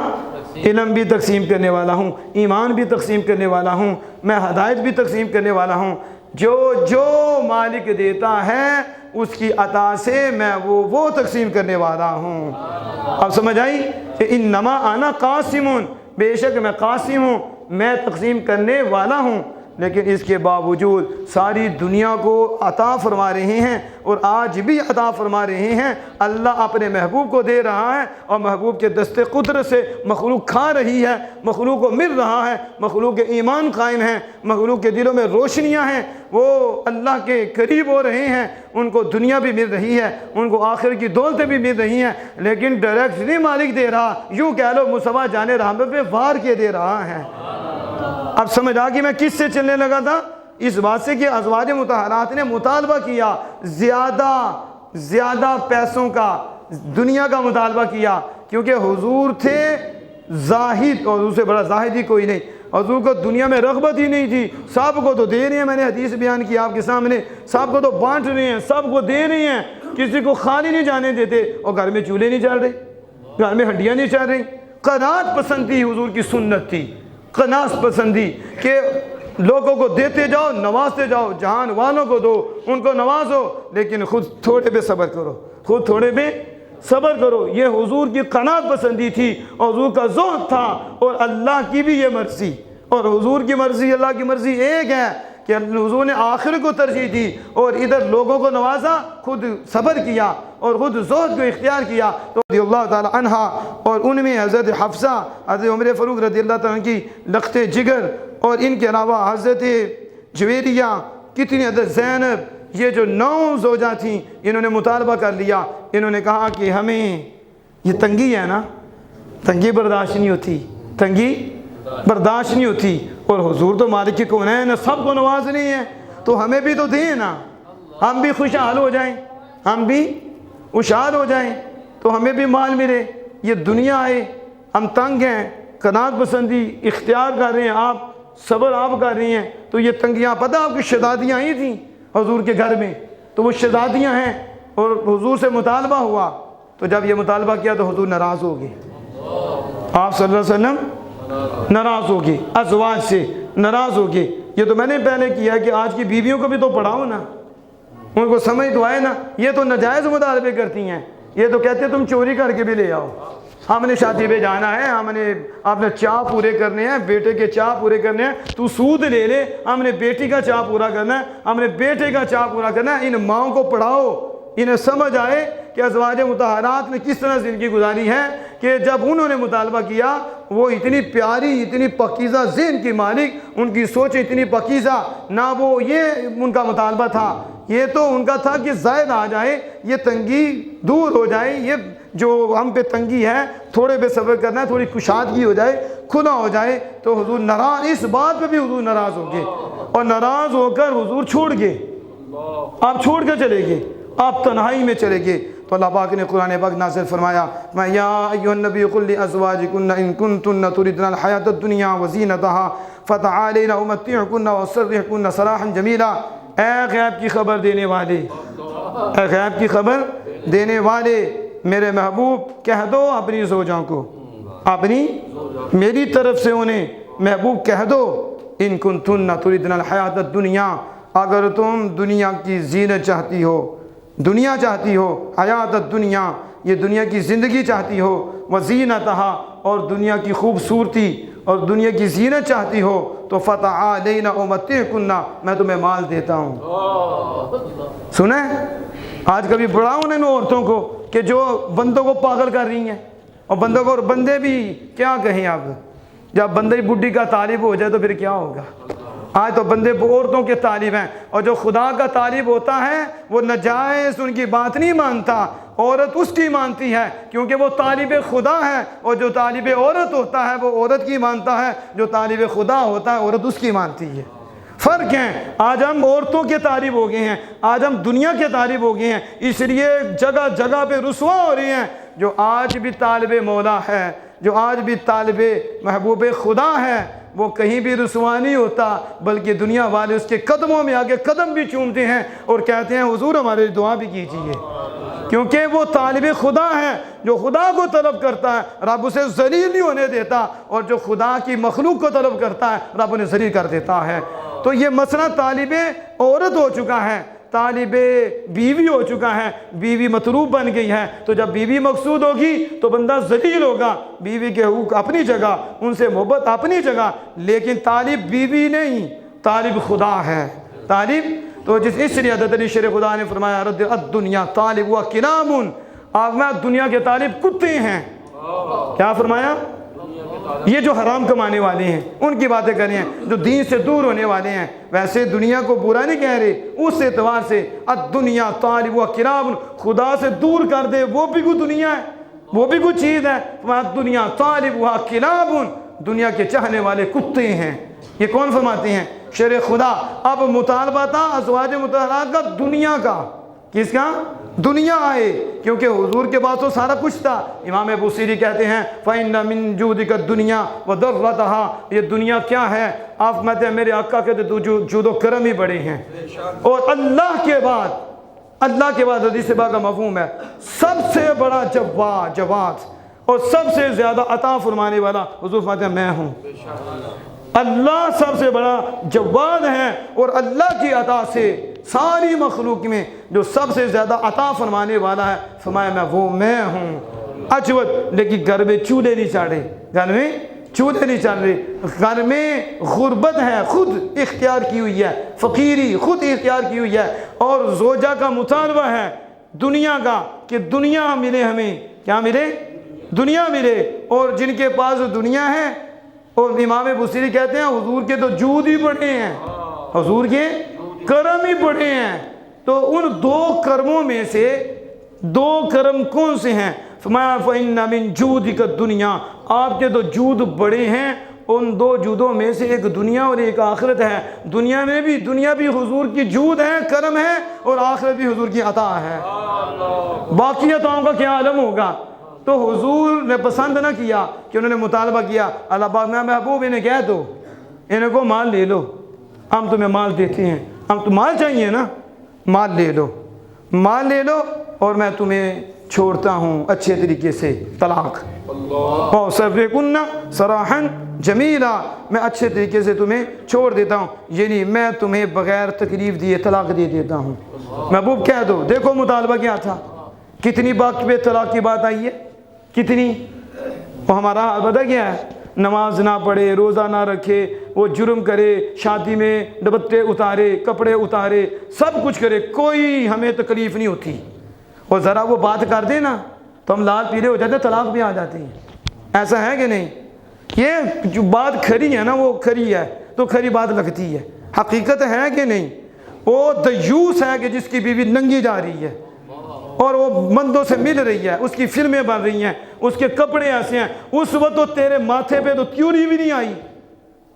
علم بھی تقسیم کرنے والا ہوں، ایمان بھی تقسیم کرنے والا ہوں، میں ہدایت بھی تقسیم کرنے والا ہوں، جو مالک دیتا ہے اس کی عطا سے میں وہ تقسیم کرنے والا ہوں۔ اب سمجھ آئی کہ انما انا قاسم، بے شک میں قاسم ہوں، میں تقسیم کرنے والا ہوں، لیکن اس کے باوجود ساری دنیا کو عطا فرما رہے ہیں اور آج بھی عطا فرما رہے ہیں۔ اللہ اپنے محبوب کو دے رہا ہے اور محبوب کے دست قدرت سے مخلوق کھا رہی ہے، مخلوق کو مل رہا ہے، مخلوق کے ایمان قائم ہیں، مخلوق کے دلوں میں روشنیاں ہیں، وہ اللہ کے قریب ہو رہے ہیں، ان کو دنیا بھی مل رہی ہے، ان کو آخر کی دولتیں بھی مل رہی ہیں، لیکن ڈائریکٹ نہیں مالک دے رہا، یوں کہہ لو مصطفیٰ جان رحمت پہ وار کے دے رہا ہے۔ اب سمجھ آ کہ میں کس سے چلنے لگا تھا؟ اس بات سے کہ ازواج مطہرات نے مطالبہ کیا زیادہ پیسوں کا، دنیا کا مطالبہ کیا، کیونکہ حضور تھے زاہد اور حضور سے بڑا زاہد ہی کوئی نہیں، حضور کو دنیا میں رغبت ہی نہیں تھی، سب کو تو دے رہے ہیں، میں نے حدیث بیان کیا آپ کے سامنے، سب کو تو بانٹ رہے ہیں، سب کو دے رہے ہیں، کسی کو خالی نہیں جانے دیتے، اور گھر میں چولہے نہیں چل رہے، گھر میں ہڈیاں نہیں چل رہی۔ قناعت پسند تھی، حضور کی سنت تھی قناعت پسندی کہ لوگوں کو دیتے جاؤ، نوازتے جاؤ، جہان والوں کو دو، ان کو نوازو، لیکن خود تھوڑے پہ صبر کرو، خود تھوڑے پہ صبر کرو۔ یہ حضور کی قناعت پسندی تھی اور حضور کا ذوق تھا، اور اللہ کی بھی یہ مرضی، اور حضور کی مرضی اللہ کی مرضی ایک ہے کہ حضور نے آخر کو ترجیح دی اور ادھر لوگوں کو نوازا، خود صبر کیا اور خود زہد کو اختیار کیا۔ تو رضی اللہ تعالی عنہ، اور ان میں حضرت حفصہ، حضرت عمر فاروق رضی اللہ تعالیٰ عنہ کی لخت جگر، اور ان کے علاوہ حضرت جویریہ، کتنی حضرت زینب، یہ جو 9 زوجہ تھیں، انہوں نے مطالبہ کر لیا۔ انہوں نے کہا کہ ہمیں یہ تنگی ہے نا، تنگی برداشت نہیں ہوتی، تنگی برداشت نہیں ہوتی، اور حضور تو مالک کونین ہے، سب کو نوازنی ہے، تو ہمیں بھی تو دیں نا، ہم بھی خوشحال ہو جائیں، ہم بھی خوشحال ہو جائیں، تو ہمیں بھی مال ملے۔ یہ دنیا ہے، ہم تنگ ہیں، قناعت پسندی اختیار کر رہے ہیں آپ، صبر آپ کر رہی ہیں، تو یہ تنگیاں پتہ آپ کی شہزادیاں ہی تھیں حضور کے گھر میں، تو وہ شہزادیاں ہیں، اور حضور سے مطالبہ ہوا، تو جب یہ مطالبہ کیا تو حضور ناراض ہو گئے، آپ صلی اللہ علیہ وسلم ناراض ہو گئے، ازواج سے ناراض ہو گئے۔ یہ تو میں نے پہلے کیا کہ آج کی بیویوں کو بھی تو پڑھاؤ نا، ان کو سمجھ تو آئے نا، یہ تو ناجائز مطالبے کرتی ہیں، یہ تو کہتے ہیں تم چوری کر کے بھی لے آؤ، ہم نے شادی پہ جانا ہے، ہم نے اپنے چاہ پورے کرنے ہیں، بیٹے کے چاہ پورے کرنے ہیں، تو سود لے لے، ہم نے بیٹی کا چاہ پورا کرنا ہے، ہم نے بیٹے کا چاہ پورا کرنا ہے۔ ان ماؤں کو پڑھاؤ، انہیں سمجھ آئے کہ ازواج مطہرات نے کس طرح زندگی گزاری ہے، کہ جب انہوں نے مطالبہ کیا، وہ اتنی پیاری، اتنی پاکیزہ ذہن کی مالک، ان کی سوچ اتنی پاکیزہ، نہ وہ یہ ان کا مطالبہ تھا، یہ تو ان کا تھا کہ زائد آ جائے، یہ تنگی دور ہو جائے، یہ جو ہم پہ تنگی ہے تھوڑے بے صبر کرنا ہے، تھوڑی کشادگی ہو جائے، کھلا ہو جائے۔ تو حضور ناراض، اس بات پہ بھی حضور ناراض ہو گئے، اور ناراض ہو کر حضور چھوڑ گئے، آپ چھوڑ کے چلے گئے، آپ تنہائی میں چلے گئے۔ تو اللہ پاک نے قرآن پاک نازل فرمایا، میں یا ایھا النبی قل لازواجکن ان کنتن تردن الحیاۃ الدنیا وزینتها فتعالین امتعکن واسرحکن سراحا جمیلا۔ اے غیب کی خبر دینے والے، اے غیب کی خبر دینے والے، میرے محبوب کہہ دو اپنی زوجوں کو، اپنی میری طرف سے انہیں محبوب کہہ دو، ان کنتن تردن الحیاۃ الدنیا، اگر تم دنیا کی زینت چاہتی ہو، دنیا چاہتی ہو، حیات الدنیا، یہ دنیا کی زندگی چاہتی ہو، وزینتہا، اور دنیا کی خوبصورتی اور دنیا کی زینت چاہتی ہو، تو فتعالین امتعکن، میں تمہیں مال دیتا ہوں۔ سنیں آج کبھی بڑھاؤں ان عورتوں کو کہ جو بندوں کو پاگل کر رہی ہیں، اور بندوں کو، اور بندے بھی کیا کہیں اب، جب بندے بڈھی کا طالب ہو جائے تو پھر کیا ہوگا۔ آج تو بندے عورتوں کے طالب ہیں، اور جو خدا کا طالب ہوتا ہے وہ ناجائز ان کی بات نہیں مانتا، عورت اس کی مانتی ہے، کیونکہ وہ طالب خدا ہے، اور جو طالب عورت ہوتا ہے وہ عورت کی مانتا ہے، جو طالب خدا ہوتا ہے عورت اس کی مانتی ہے۔ فرق ہے، آج ہم عورتوں کے طالب ہو گئے ہیں، آج ہم دنیا کے طالب ہو گئے ہیں، اس لیے جگہ جگہ پہ رسوا ہو رہی ہیں۔ جو آج بھی طالب مولا ہے، جو آج بھی طالب محبوب خدا ہے، وہ کہیں بھی رسوا نہیں ہوتا، بلکہ دنیا والے اس کے قدموں میں آگے قدم بھی چومتے ہیں اور کہتے ہیں حضور ہمارے دعا بھی کیجیے، کیونکہ وہ طالب خدا ہے، جو خدا کو طلب کرتا ہے رب اسے ذلیل نہیں ہونے دیتا، اور جو خدا کی مخلوق کو طلب کرتا ہے رب انہیں ذلیل کر دیتا ہے۔ تو یہ مسئلہ طالب عورت ہو چکا ہے، طالب بیوی ہو چکا ہے، بیوی مطلوب بن گئی ہے، تو جب بیوی مقصود ہوگی تو بندہ ذلیل ہوگا۔ بیوی کے حقوق اپنی جگہ، ان سے محبت اپنی جگہ، لیکن طالب بیوی نہیں، طالب خدا ہے، طالب۔ تو اس لیے حضرت علی شیر خدا نے فرمایا رد الدنیا طالب و کلام، آپ میں دنیا کے طالب کتے ہیں۔ کیا فرمایا؟ یہ جو حرام کمانے والے ہیں ان کی باتیں کر رہے ہیں، جو دین سے دور ہونے والے ہیں۔ ویسے دنیا کو برا نہیں کہہ رہے، اس اعتبار سے الدنیا طالب و کرام، خدا سے دور کر دے وہ بھی کوئی دنیا ہے، وہ بھی کوئی چیز ہے۔ دنیا طالب و کرام، دنیا کے چاہنے والے کتے ہیں۔ یہ کون فرماتے ہیں؟ شیر خدا۔ اب مطالبہ تھا ازواج مطہرات کا، دنیا کا، کس کا؟ دنیا آئے، کیونکہ حضور کے پاس تو سارا کچھ تھا۔ امام بوصیری کہتے ہیں فَإِنَّ مِن جُودِكَ الدُّنْيَا وَضَرَّتَهَا، یہ دنیا کیا ہے؟ آپ کہتے ہیں میرے آقا کہتے تو جود و کرم ہی بڑے ہیں، اور اللہ کے بعد حدیث پاک کا مفہوم ہے سب سے بڑا جواد اور سب سے زیادہ عطا فرمانے والا حضور فرماتے ہیں میں ہوں۔ اللہ سب سے بڑا جواد ہے، اور اللہ کی عطا سے ساری مخلوق میں جو سب سے زیادہ عطا فرمانے والا ہے، فرمایا میں ہوں۔ اجود، لیکن گھر میں چولہے نہیں چاڑے، گھر میں چولہے نہیں چل رہے، گھر میں غربت ہے خود اختیار کی ہوئی ہے، فقیری خود اختیار کی ہوئی ہے، اور زوجہ کا مطالبہ ہے دنیا کا کہ دنیا ملے، ہمیں کیا ملے؟ دنیا ملے۔ اور جن کے پاس دنیا ہے، اور امام بصیری کہتے ہیں حضور کے تو جود ہی بڑے ہیں، حضور کے کرم ہی بڑے ہیں۔ تو ان دو کرموں میں سے دو کرم کون سے ہیں؟ فرمایا فَإِنَّ مِن جُودِكَ الدُّنْيَا، آپ کے تو جود بڑے ہیں، ان دو جودوں میں سے ایک دنیا اور ایک آخرت ہے۔ دنیا بھی حضور کی جود ہے، کرم ہے، اور آخرت بھی حضور کی عطا ہے۔ باقی عطاؤں کا کیا عالم ہوگا؟ تو حضور نے پسند نہ کیا کہ انہوں نے مطالبہ کیا، اللہ پاک میں محبوب انہیں کہہ دو، انہیں کو مال لے لو، ہم تمہیں مال دیتے ہیں، ہم تو مال چاہیے نا، مال لے لو، مال لے لو، اور میں تمہیں چھوڑتا ہوں اچھے طریقے سے، طلاق، وَأُسَرِّحُنَّ سَرَاحًا جَمِيلًا، میں اچھے طریقے سے تمہیں چھوڑ دیتا ہوں، یعنی میں تمہیں بغیر تکلیف دیے طلاق دے دیتا ہوں۔ محبوب کہہ دو۔ دیکھو مطالبہ کیا تھا، کتنی بات پہ طلاق کی بات آئی ہے، کتنی؟ وہ ہمارا حال پتہ کیا ہے؟ نماز نہ پڑھے، روزہ نہ رکھے، وہ جرم کرے، شادی میں دوپٹے اتارے، کپڑے اتارے، سب کچھ کرے، کوئی ہمیں تکلیف نہیں ہوتی، اور ذرا وہ بات کر دے نا تو ہم لال پیلے ہو جاتے ہیں، طلاق بھی آ جاتی ہے۔ ایسا ہے کہ نہیں؟ یہ جو بات کھری ہے نا، وہ کھری ہے تو کھری بات لگتی ہے، حقیقت ہے کہ نہیں؟ وہ دیوس ہے کہ جس کی بیوی ننگی جا رہی ہے اور وہ مندوں سے مل رہی ہے، اس کی فلمیں بن رہی ہیں، اس کے کپڑے ایسے ہیں، اس وقت تو تیرے ماتھے پہ تو تیوری بھی نہیں آئی،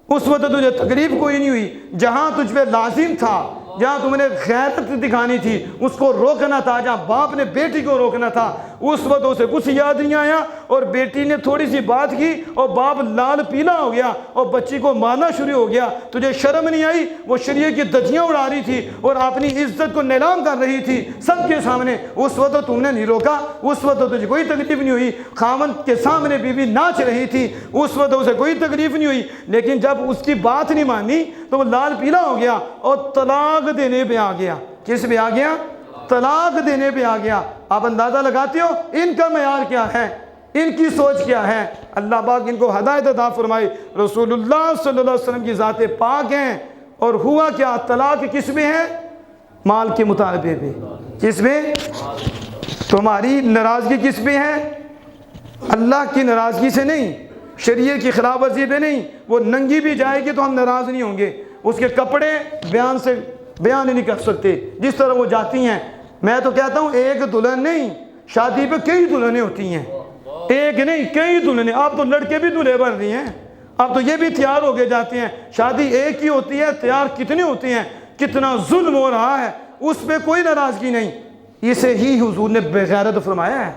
اس وقت تو تجھے تکلیف کوئی نہیں ہوئی، جہاں تجھ پہ لازم تھا، جہاں تم نے غیرت دکھانی تھی، اس کو روکنا تھا، جہاں باپ نے بیٹی کو روکنا تھا، اس وقت اسے کچھ یاد نہیں آیا، اور بیٹی نے تھوڑی سی بات کی اور باپ لال پیلا ہو گیا اور بچی کو مارنا شروع ہو گیا۔ تجھے شرم نہیں آئی؟ وہ شریعت کی دھجیاں اڑا رہی تھی اور اپنی عزت کو نیلام کر رہی تھی سب کے سامنے، اس وقت تو تم نے نہیں روکا، اس وقت تو تجھے کوئی تکلیف نہیں ہوئی۔ خاوند کے سامنے بیوی ناچ رہی تھی، اس وقت اسے کوئی تکلیف نہیں ہوئی، لیکن جب اس کی بات نہیں مانی تو وہ لال پیلا ہو گیا اور طلاق دینے پہ آ گیا۔ کس پہ آ گیا؟ طلاق دینے پہ آ گیا۔ آپ اندازہ لگاتے ہو ان کا معیار کیا ہے، ان کی سوچ کیا ہے؟ اللہ پاک ان کو ہدایت عطا فرمائے۔ رسول اللہ صلی اللہ علیہ وسلم کی ذات پاک ہیں، اور ہوا کیا؟ طلاق کس میں ہے؟ مال کے مطالبے پہ۔ کس میں؟ تمہاری ناراضگی کس پہ ہے؟ اللہ کی ناراضگی سے نہیں، شریعت کی خلاف ورزی پہ نہیں۔ وہ ننگی بھی جائے گی تو ہم ناراض نہیں ہوں گے، اس کے کپڑے بیان نہیں کر سکتے جس طرح وہ جاتی ہیں۔ میں تو کہتا ہوں ایک دلہن نہیں، شادی پہ کئی دلہنیں ہوتی ہیں، ایک نہیں کئی دلہنیں۔ آپ تو لڑکے بھی دلہے بن رہی ہیں، اب تو یہ بھی تیار ہو کے جاتے ہیں۔ شادی ایک ہی ہوتی ہے، تیار کتنے ہوتے ہیں؟ کتنا ظلم ہو رہا ہے، اس پہ کوئی ناراضگی نہیں۔ اسے ہی حضور نے بغیرت فرمایا ہے،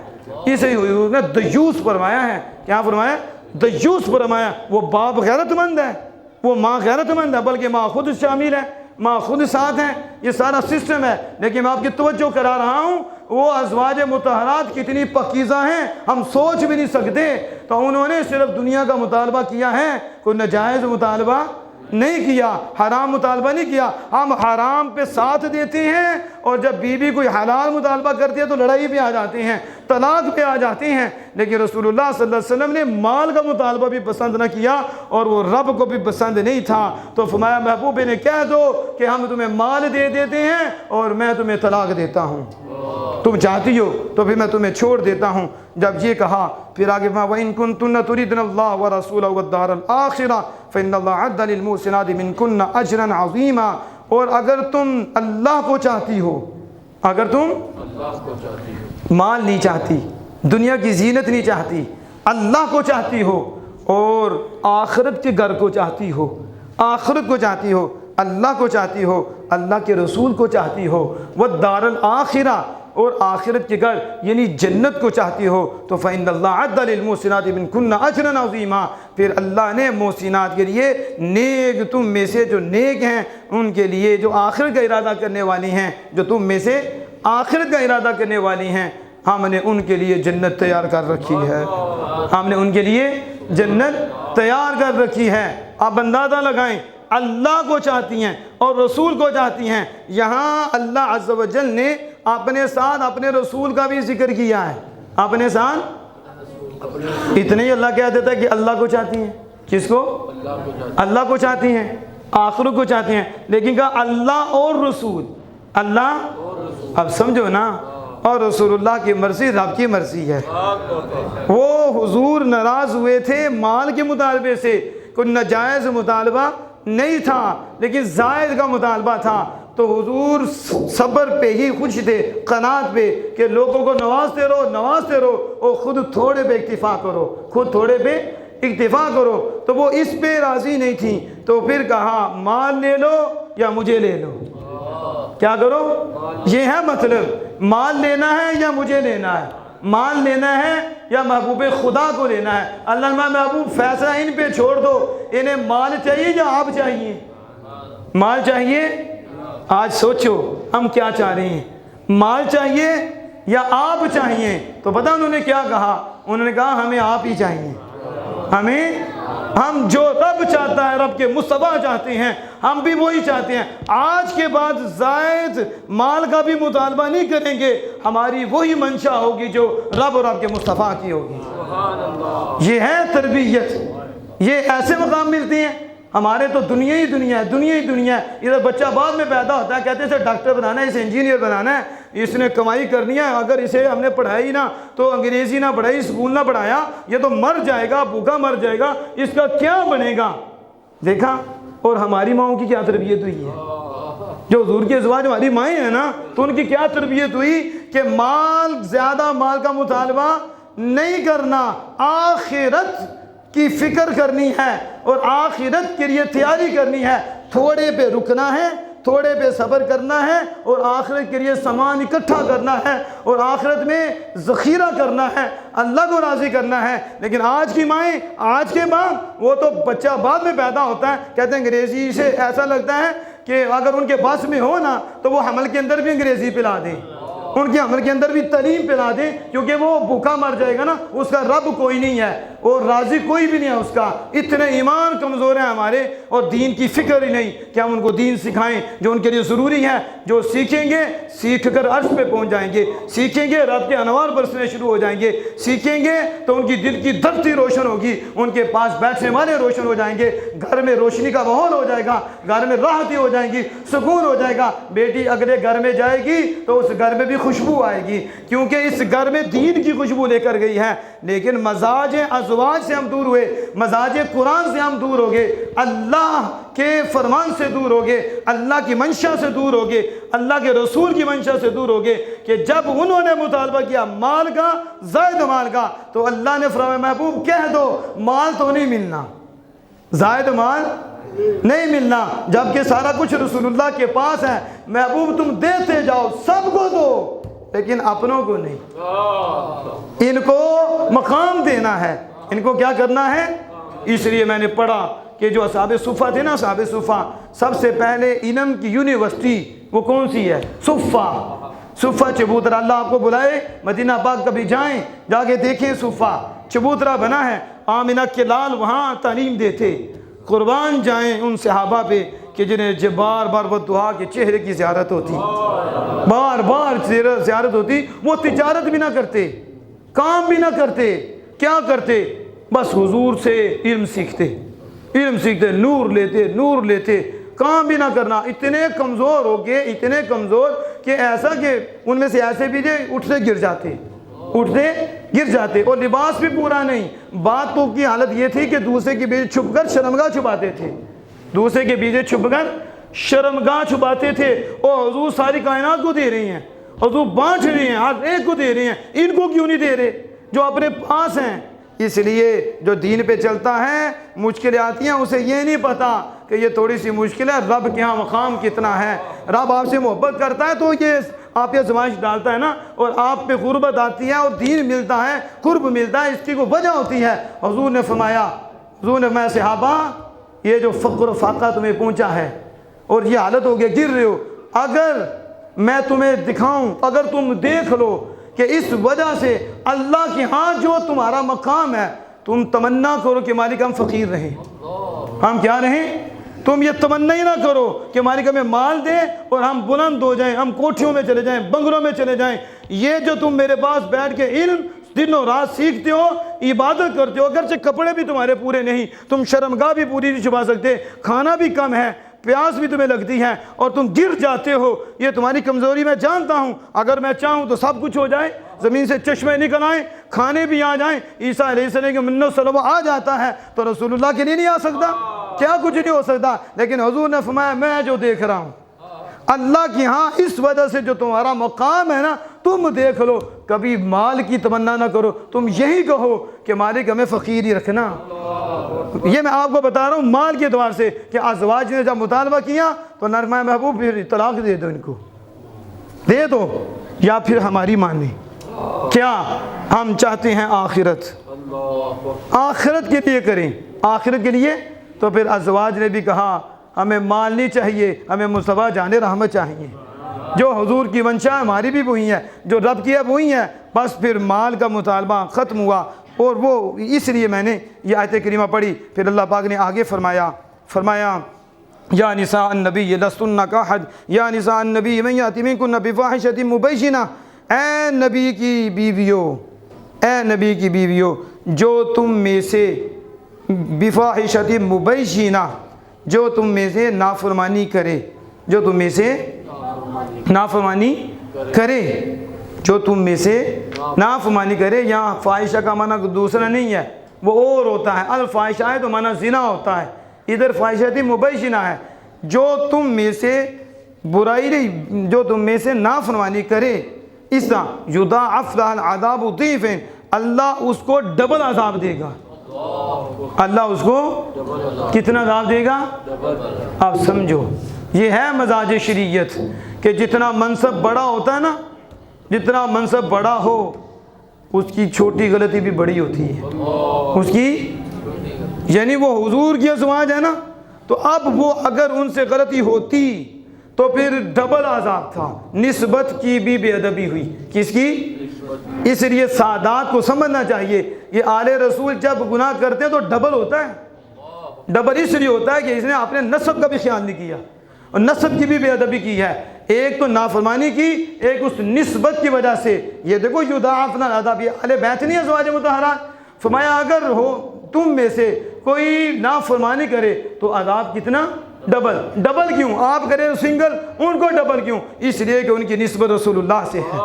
اسے ہی حضور نے دیوس فرمایا ہے۔ کیا فرمایا؟ دیوس فرمایا۔ وہ باپ غیرت مند ہے، وہ ماں غیرت مند ہے، بلکہ ماں خود شامل ہے، ماں خود ساتھ ہیں، یہ سارا سسٹم ہے۔ لیکن میں آپ کی توجہ کرا رہا ہوں، وہ ازواج مطہرات کتنی پاکیزہ ہیں ہم سوچ بھی نہیں سکتے۔ تو انہوں نے صرف دنیا کا مطالبہ کیا ہے، کوئی ناجائز مطالبہ نہیں کیا، حرام مطالبہ نہیں کیا۔ ہم حرام پہ ساتھ دیتے ہیں، اور جب بیوی کوئی حلال مطالبہ کرتی ہے تو لڑائی پہ آ جاتے ہیں، طلاق پہ آ جاتے ہیں۔ لیکن رسول اللہ صلی اللہ علیہ وسلم نے مال کا مطالبہ بھی پسند نہ کیا، اور وہ رب کو بھی پسند نہیں تھا۔ تو فرمایا محبوب نے کہہ دو کہ ہم تمہیں مال دے دیتے ہیں اور میں تمہیں طلاق دیتا ہوں، تم چاہتی ہو تو پھر میں تمہیں چھوڑ دیتا ہوں۔ جب یہ کہا پھر آگے وَإِن كُنتُنَّ تُرِدْنَ اللَّهَ وَرَسُولَهُ وَالدَّارَ الْآخِرَةَ فَإِنَّ اللَّهَ أَعَدَّ لِلْمُحْسِنَاتِ مِنكُنَّ أَجْرًا عَظِيمًا۔ اور اگر تم اللہ کو چاہتی ہو، اگر تم مال نہیں چاہتی، دنیا کی زینت نہیں چاہتی، اللہ کو چاہتی ہو اور آخرت کے گھر کو چاہتی ہو، آخرت کو چاہتی ہو، اللہ کو چاہتی ہو، اللہ کے رسول کو چاہتی ہو، والدار الآخرہ اور آخرت کے گھر یعنی جنت کو چاہتی ہو، تو فإن اللہ عد للمحسنات منکن اجرا عظیما، پھر اللہ نے محسنات کے لیے نیک تم میں سے جو نیک ہیں ان کے لیے جو آخرت کا ارادہ کرنے والی ہیں، جو تم میں سے آخرت کا ارادہ کرنے والی ہیں، ہم نے ان کے لیے جنت تیار کر رکھی ہے، ہم نے ان کے لیے جنت تیار کر رکھی ہے۔ آپ اندازہ لگائیں، اللہ کو چاہتی ہیں اور رسول کو چاہتی ہیں۔ یہاں اللہ عز و جل نے اپنے ساتھ اپنے رسول کا بھی ذکر کیا ہے، اپنے ساتھ اتنے ہی اللہ کہہ دیتا ہے کہ اللہ کو چاہتی ہیں، کس کو؟ اللہ کو چاہتی ہیں، آخرت کو چاہتی ہیں، لیکن کہا اللہ اور رسول، اللہ، اب سمجھو نا، اور رسول اللہ کی مرضی رب کی مرضی ہے۔ وہ حضور ناراض ہوئے تھے مال کے مطالبے سے، کوئی ناجائز مطالبہ نہیں تھا لیکن زائد کا مطالبہ تھا، تو حضور صبر پہ ہی خوش تھے، قناعت پہ، کہ لوگوں کو نوازتے رہو اور خود تھوڑے پہ اکتفا کرو، تو وہ اس پہ راضی نہیں تھیں، تو پھر کہا مال لے لو یا مجھے لے لو، کیا کرو؟ یہ ہے مطلب، مال لینا ہے یا مجھے لینا ہے، مال لینا ہے یا محبوب خدا کو لینا ہے۔ اللہ محبوب فیصلہ ان پہ چھوڑ دو، انہیں مال چاہیے یا آپ چاہیے؟ مال چاہیے؟ آج سوچو ہم کیا چاہ رہے ہیں، مال چاہیے یا آپ چاہیے؟ تو پتہ انہوں نے کیا کہا؟ انہوں نے کہا ہمیں آپ ہی چاہیے، ہم جو رب چاہتا ہے، رب کے مصطفیٰ چاہتے ہیں، ہم بھی وہی چاہتے ہیں۔ آج کے بعد زائد مال کا بھی مطالبہ نہیں کریں گے، ہماری وہی منشا ہوگی جو رب اور رب کے مصطفیٰ کی ہوگی۔ یہ ہے تربیت، یہ ایسے مقام ملتے ہیں۔ ہمارے تو دنیا ہی دنیا ہے، ادھر بچہ بعد میں پیدا ہوتا ہے، کہتے ہیں اسے ڈاکٹر بنانا ہے، اسے انجینئر بنانا ہے، اس نے کمائی کرنی ہے، اگر اسے ہم نے پڑھائی نہ تو انگریزی نہ پڑھائی، اسکول نہ پڑھایا، یہ تو مر جائے گا، بھوکا مر جائے گا، اس کا کیا بنے گا؟ دیکھا؟ اور ہماری ماؤں کی کیا تربیت ہوئی ہے؟ جو حضور کے ازواج ہماری مائیں ہیں نا، تو ان کی کیا تربیت ہوئی کہ مال، زیادہ مال کا مطالبہ نہیں کرنا، آخرت کی فکر کرنی ہے اور آخرت کے لیے تیاری کرنی ہے، تھوڑے پہ رکنا ہے، تھوڑے پہ صبر کرنا ہے، اور آخرت کے لیے سامان اکٹھا کرنا ہے، اور آخرت میں ذخیرہ کرنا ہے، اللہ کو راضی کرنا ہے۔ لیکن آج کی مائیں، آج کے ماں، وہ تو بچہ بعد میں پیدا ہوتا ہے، کہتے ہیں انگریزی سے ایسا لگتا ہے کہ اگر ان کے پاس میں ہو نا تو وہ حمل کے اندر بھی انگریزی پلا دیں، ان کے حمل کے اندر بھی تعلیم پلا دیں، کیونکہ وہ بھوکا مر جائے گا نا، اس کا رب کوئی نہیں ہے اور راضی کوئی بھی نہیں ہے اس کا۔ اتنے ایمان کمزور ہیں ہمارے اور دین کی فکر ہی نہیں کہ ہم ان کو دین سکھائیں جو ان کے لیے ضروری ہے۔ جو سیکھیں گے، سیکھ کر عرش پہ پہنچ جائیں گے، سیکھیں گے رب کے انوار برسنے شروع ہو جائیں گے، سیکھیں گے تو ان کی دل کی دھرتی روشن ہوگی، ان کے پاس بیٹھنے والے روشن ہو جائیں گے، گھر میں روشنی کا ماحول ہو جائے گا، گھر میں راحتی ہو جائیں گی، سکون ہو جائے گا۔ بیٹی اگلے گھر میں جائے گی تو اس گھر میں بھی خوشبو آئے گی، کیونکہ اس گھر میں دین کی خوشبو لے کر گئی ہے۔ لیکن مزاج ازواج سے ہم دور ہوئے، مزاج قرآن سے ہم دور ہو گئے، اللہ کے فرمان سے دور ہو گئے، اللہ کی منشا سے دور ہو گئے، اللہ کے رسول کی منشا سے دور ہو گئے، کہ جب انہوں نے مطالبہ کیا مال کا، زائد مال کا، تو اللہ نے فرمایا محبوب کہہ دو مال تو نہیں ملنا، زائد مال نہیں ملنا، جبکہ سارا کچھ رسول اللہ کے پاس ہے۔ محبوب تم دیتے جاؤ، سب کو دو، لیکن اپنوں کو نہیں، ان کو مقام دینا ہے، ان کو کیا کرنا ہے۔ اس لیے میں نے پڑھا کہ جو اصحاب صفہ تھے نا، اصحاب صفہ، سب سے پہلے علم کی یونیورسٹی وہ کون سی ہے؟ صفہ چبوترا۔ اللہ آپ کو بلائے مدینہ پاک کبھی جائیں، جا کے دیکھیں، صفہ چبوترا بنا ہے، آمنہ کے لال وہاں تعلیم دیتے۔ قربان جائیں ان صحابہ پہ کہ جنہیں بار بار وہ دعا کے چہرے کی زیارت ہوتی، بار بار زیارت ہوتی، وہ تجارت بھی نہ کرتے، کام بھی نہ کرتے، کیا کرتے؟ بس حضور سے علم سیکھتے، نور لیتے، کام بھی نہ کرنا۔ اتنے کمزور ہو گئے، اتنے کمزور کہ ایسا کہ ان میں سے ایسے بھی تھے اٹھتے گر جاتے، اور لباس بھی پورا نہیں۔ بات تو کی حالت یہ تھی کہ دوسرے کے بیچ چھپ کر شرمگاہ چھپاتے تھے، دوسرے کے بیچ چھپ کر شرمگاہ چھپاتے تھے، اور حضور ساری کائنات کو دے رہی ہیں، حضور بانٹ رہی ہیں، ہر ایک کو دے رہی ہیں، ان کو کیوں نہیں دے رہے جو اپنے پاس ہیں؟ اس لیے جو دین پہ چلتا ہے مشکلیں آتی ہیں، اسے یہ نہیں پتا کہ یہ تھوڑی سی مشکل ہے، رب کے ہاں مقام کتنا ہے۔ رب آپ سے محبت کرتا ہے تو یہ آپ یہ آزمائش ڈالتا ہے نا، اور آپ پہ غربت آتی ہے اور دین ملتا ہے، قرب ملتا ہے، اس کی کوئی وجہ ہوتی ہے۔ حضور نے فرمایا صحابہ یہ جو فقر و فاقہ تمہیں پہنچا ہے اور یہ حالت ہو گیا، گر رہے ہو، اگر میں تمہیں دکھاؤں، اگر تم دیکھ لو کہ اس وجہ سے اللہ کے ہاں جو تمہارا مقام ہے، تم تمنا کرو کہ مالک ہم فقیر رہیں، ہم کیا رہیں؟ تم یہ تمنا ہی نہ کرو کہ مالک ہمیں مال دے اور ہم بلند ہو جائیں، ہم کوٹھیوں میں چلے جائیں، بنگلوں میں چلے جائیں۔ یہ جو تم میرے پاس بیٹھ کے علم دن و رات سیکھتے ہو، عبادت کرتے ہو، اگرچہ کپڑے بھی تمہارے پورے نہیں، تم شرمگاہ بھی پوری نہیں چھپا سکتے، کھانا بھی کم ہے، پیاس بھی تمہیں لگتی ہے اور تم گر جاتے ہو، یہ تمہاری کمزوری میں جانتا ہوں، اگر میں چاہوں تو سب کچھ ہو جائے، زمین سے چشمے نکل آئیں، کھانے بھی آ جائیں، عیسیٰ علیہ السلام کے منو سلوہ آ جاتا ہے تو رسول اللہ کے لیے نہیں آ سکتا؟ کیا کچھ نہیں ہو سکتا؟ لیکن حضور نے فرمایا میں جو دیکھ رہا ہوں اللہ کی ہاں اس وجہ سے جو تمہارا مقام ہے نا تم دیکھ لو، کبھی مال کی تمنا نہ کرو، تم یہی کہو کہ مالک ہمیں فقیر ہی رکھنا۔ یہ میں آپ کو بتا رہا ہوں مال کے اعتبار سے کہ ازواج نے جب مطالبہ کیا تو نرمائے محبوب پھر طلاق دے دو، ان کو دے دو یا پھر ہماری مانیں، کیا ہم چاہتے ہیں آخرت، آخرت کے لیے کریں، آخرت کے لیے، تو پھر ازواج نے بھی کہا ہمیں مال نہیں چاہیے، ہمیں مصطفیٰ جان رحمت چاہیے، جو حضور کی منشا ہماری بھی وہی ہے، جو رب کی ہے وہی ہے، بس پھر مال کا مطالبہ ختم ہوا، اور وہ اس لیے میں نے یہ آیت کریمہ پڑھی۔ پھر اللہ پاک نے آگے فرمایا یا نساء النبی لستن کاحد یا نساء النبی من یأتی منکن بفاحشۃ مبینہ، اے نبی کی بیویوں جو تم میں سے بفاحشۃ مبینہ، جو تم میں سے نافرمانی کرے، جو تم میں سے نافرمانی کرے، یہاں فاحشہ کا معنی دوسرا نہیں ہے، وہ اور ہوتا ہے، الفاحشہ ہے تو معنی زنا ہوتا ہے، ادھر فاحشۃ مبینہ ہے، جو تم میں سے برائی نہیں، جو تم میں سے نافرمانی کرے، اس طرح یضاعف لها العذاب ضعفین، اللہ اس کو ڈبل عذاب دے گا، اللہ اس کو کتنا عذاب دے گا؟ آپ سمجھو، یہ ہے مزاج شریعت کہ جتنا منصب بڑا ہوتا ہے نا، جتنا منصب بڑا ہو اس کی چھوٹی غلطی بھی بڑی ہوتی ہے، اس کی، یعنی وہ حضور کی ازواج ہے نا، تو اب وہ اگر ان سے غلطی ہوتی تو پھر ڈبل عذاب تھا، نسبت کی بھی بے ادبی ہوئی، کس کی؟ اس لیے سادات کو سمجھنا چاہیے، یہ آل رسول جب گناہ کرتے ہیں تو ڈبل ہوتا ہے، ڈبل اس لیے ہوتا ہے کہ اس نے اپنے نسب کا بھی خیال نہیں کیا اور نسب کی بھی بے ادبی کی ہے، ایک تو نافرمانی کی، ایک اس نسبت کی وجہ سے، یہ دیکھو یضاعف لها العذاب، یہ اہل بیت نہیں ازواج مطہرات، فرمایا اگر ہو تم میں سے کوئی نافرمانی کرے تو عذاب کتنا؟ ڈبل کیوں؟ آپ کریں سنگل، ان کو ڈبل کیوں؟ اس لیے کہ ان کی نسبت رسول اللہ سے ہے،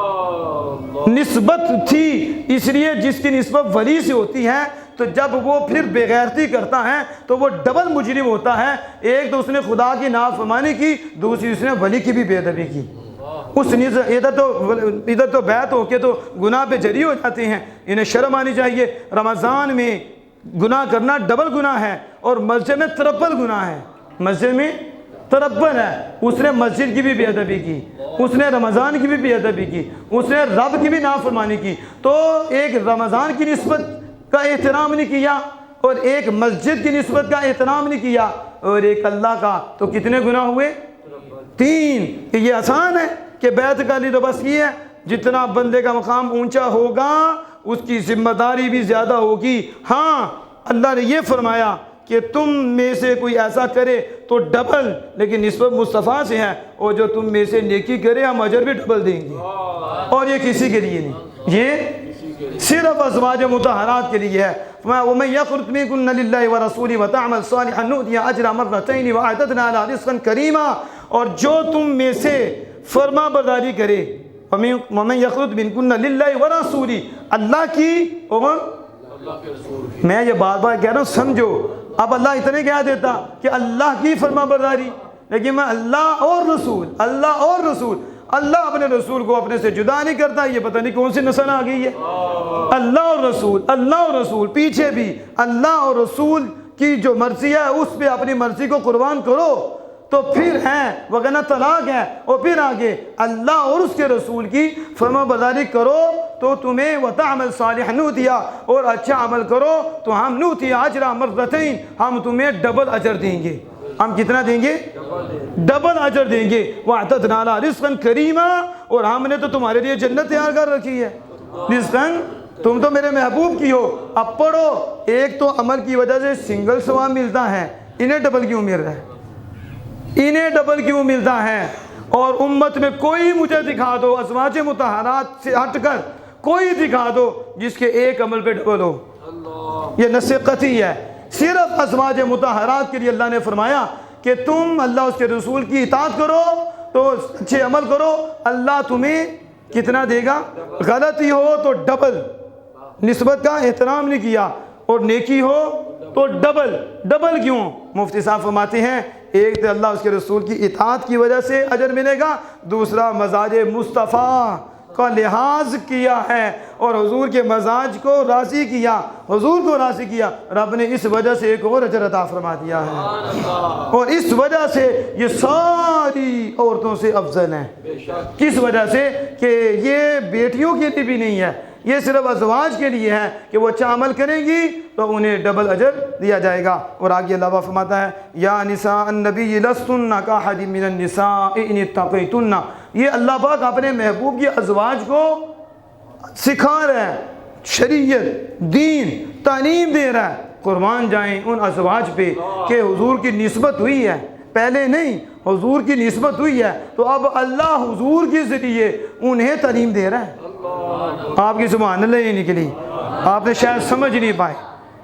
نسبت تھی، اس لیے جس کی نسبت ولی سے ہوتی ہے تو جب وہ پھر بے غیرتی کرتا ہے تو وہ ڈبل مجرم ہوتا ہے، ایک تو اس نے خدا کی نافرمانی کی، دوسری اس نے ولی کی بھی بے ادبی کی، اس ادھر تو بیعت ہو کے تو گناہ پہ جری ہو جاتے ہیں، انہیں شرم آنی چاہیے۔ رمضان میں گناہ کرنا ڈبل گناہ ہے اور مسجد میں ترپل گناہ ہے، مسجد میں ترپل ہے، اس نے مسجد کی بھی بے ادبی کی، اس نے رمضان کی بھی بے ادبی کی، اس نے رب کی بھی نافرمانی کی، تو ایک رمضان کی نسبت کا احترام نہیں کیا اور ایک مسجد کی نسبت کا احترام نہیں کیا اور ایک اللہ کا، تو کتنے گناہ ہوئے؟ 3۔ یہ آسان ہے کہ بیعت کا لی تو بس یہ ہے، جتنا بندے کا مقام اونچا ہوگا اس کی ذمہ داری بھی زیادہ ہوگی۔ ہاں اللہ نے یہ فرمایا کہ تم میں سے کوئی ایسا کرے تو ڈبل، لیکن نسبت مصطفیٰ سے ہے، اور جو تم میں سے نیکی کرے ہم اجر بھی ڈبل دیں گے، اور یہ کسی کے لیے نہیں، یہ صرف ازواج مطہرات کے لیے ہے۔ وَمَن يَقْنُتْ مِنكُنَّ لِلَّهِ وَرَسُولِهِ وَتَعْمَلْ صَالِحًا نُؤْتِهَا أَجْرَهَا مَرَّتَيْنِ وَأَعْتَدْنَا لَهَا رِزْقًا كَرِيمًا، اور جو تم میں سے فرما برداری کرے، وَمَن يَقْنُتْ مِنكُنَّ لِلَّهِ وَرَسُولِهِ، اللہ کی، اور میں یہ بار بار کہہ رہا ہوں سمجھو، اب اللہ اتنے کہہ دیتا کہ اللہ کی فرما برداری، لیکن میں اللہ اور رسول، اللہ اور رسول، اللہ اپنے رسول کو اپنے سے جدا نہیں کرتا، یہ پتہ نہیں کون سی نسل آ گئی ہے، اللہ اور رسول، اللہ اور رسول، پیچھے بھی اللہ اور رسول کی جو مرضی ہے اس پہ اپنی مرضی کو قربان کرو تو پھر ہیں، وگرنہ طلاق ہے، اور پھر آگے اللہ اور اس کے رسول کی فرما برداری کرو تو تمہیں وَتَعْمَلْ صَالِحًا نُؤْتِهَا، اور اچھا عمل کرو تو ہم نُؤْتِهَا أَجْرًا مَرَّتَيْنِ، ہم تمہیں ڈبل اجر دیں گے، ہم کتنا دیں گے؟ ڈبل اجر دیں گے۔ وَأَعْتَدْنَا لَهَا رِزْقًا كَرِيمًا، اور ہم نے تو تمہارے لیے جنت تیار کر رکھی ہے، رزقاً، تم تو میرے محبوب کی ہو۔ اب پڑھو، ایک تو عمل کی وجہ سے سنگل ثواب ملتا ہے، انہیں ڈبل کیوں مل رہا ہے؟ انہیں ڈبل کیوں ملتا ہے؟ اور امت میں کوئی مجھے دکھا دو ازواج مطہرات سے ہٹ کر کوئی دکھا دو جس کے ایک عمل پہ ڈبل ہو. یہ نص قطعی ہے. صرف ازواج مطہرات کے لیے اللہ نے فرمایا کہ تم اللہ اس کے رسول کی اطاعت کرو تو اچھے عمل کرو, اللہ تمہیں کتنا دے گا, غلطی ہو تو ڈبل, نسبت کا احترام نہیں کیا, اور نیکی ہو تو ڈبل. ڈبل کیوں؟ مفتی صاحب فرماتے ہیں ایک تو اللہ اس کے رسول کی اطاعت کی وجہ سے اجر ملے گا, دوسرا مزاج مصطفیٰ کا لحاظ کیا ہے اور حضور کے مزاج کو راضی کیا, حضور کو راضی کیا, رب نے اس وجہ سے ایک اور اجر عطا فرما دیا ہے, اور اس وجہ سے یہ ساری عورتوں سے افضل ہیں. کس وجہ سے؟ کہ یہ بیٹیوں کے لیے بھی نہیں ہے, یہ صرف ازواج کے لیے ہے کہ وہ اچھا عمل کریں گی تو انہیں ڈبل اجر دیا جائے گا. اور آگے اللہ فرماتا ہے یا نساء النبی لستن کاحد من النساء ان اتقیتن. یہ اللہ پاک اپنے محبوب کی ازواج کو سکھا رہا ہے, شریعت, دین, تعلیم دے رہا ہے. قربان جائیں ان ازواج پہ کہ حضور کی نسبت ہوئی ہے, پہلے نہیں, حضور کی نسبت ہوئی ہے تو اب اللہ حضور کے ذریعے انہیں تعلیم دے رہا ہے. آپ کی سبحان اللہ یہ نکلی, آپ نے شاید سمجھ نہیں پائے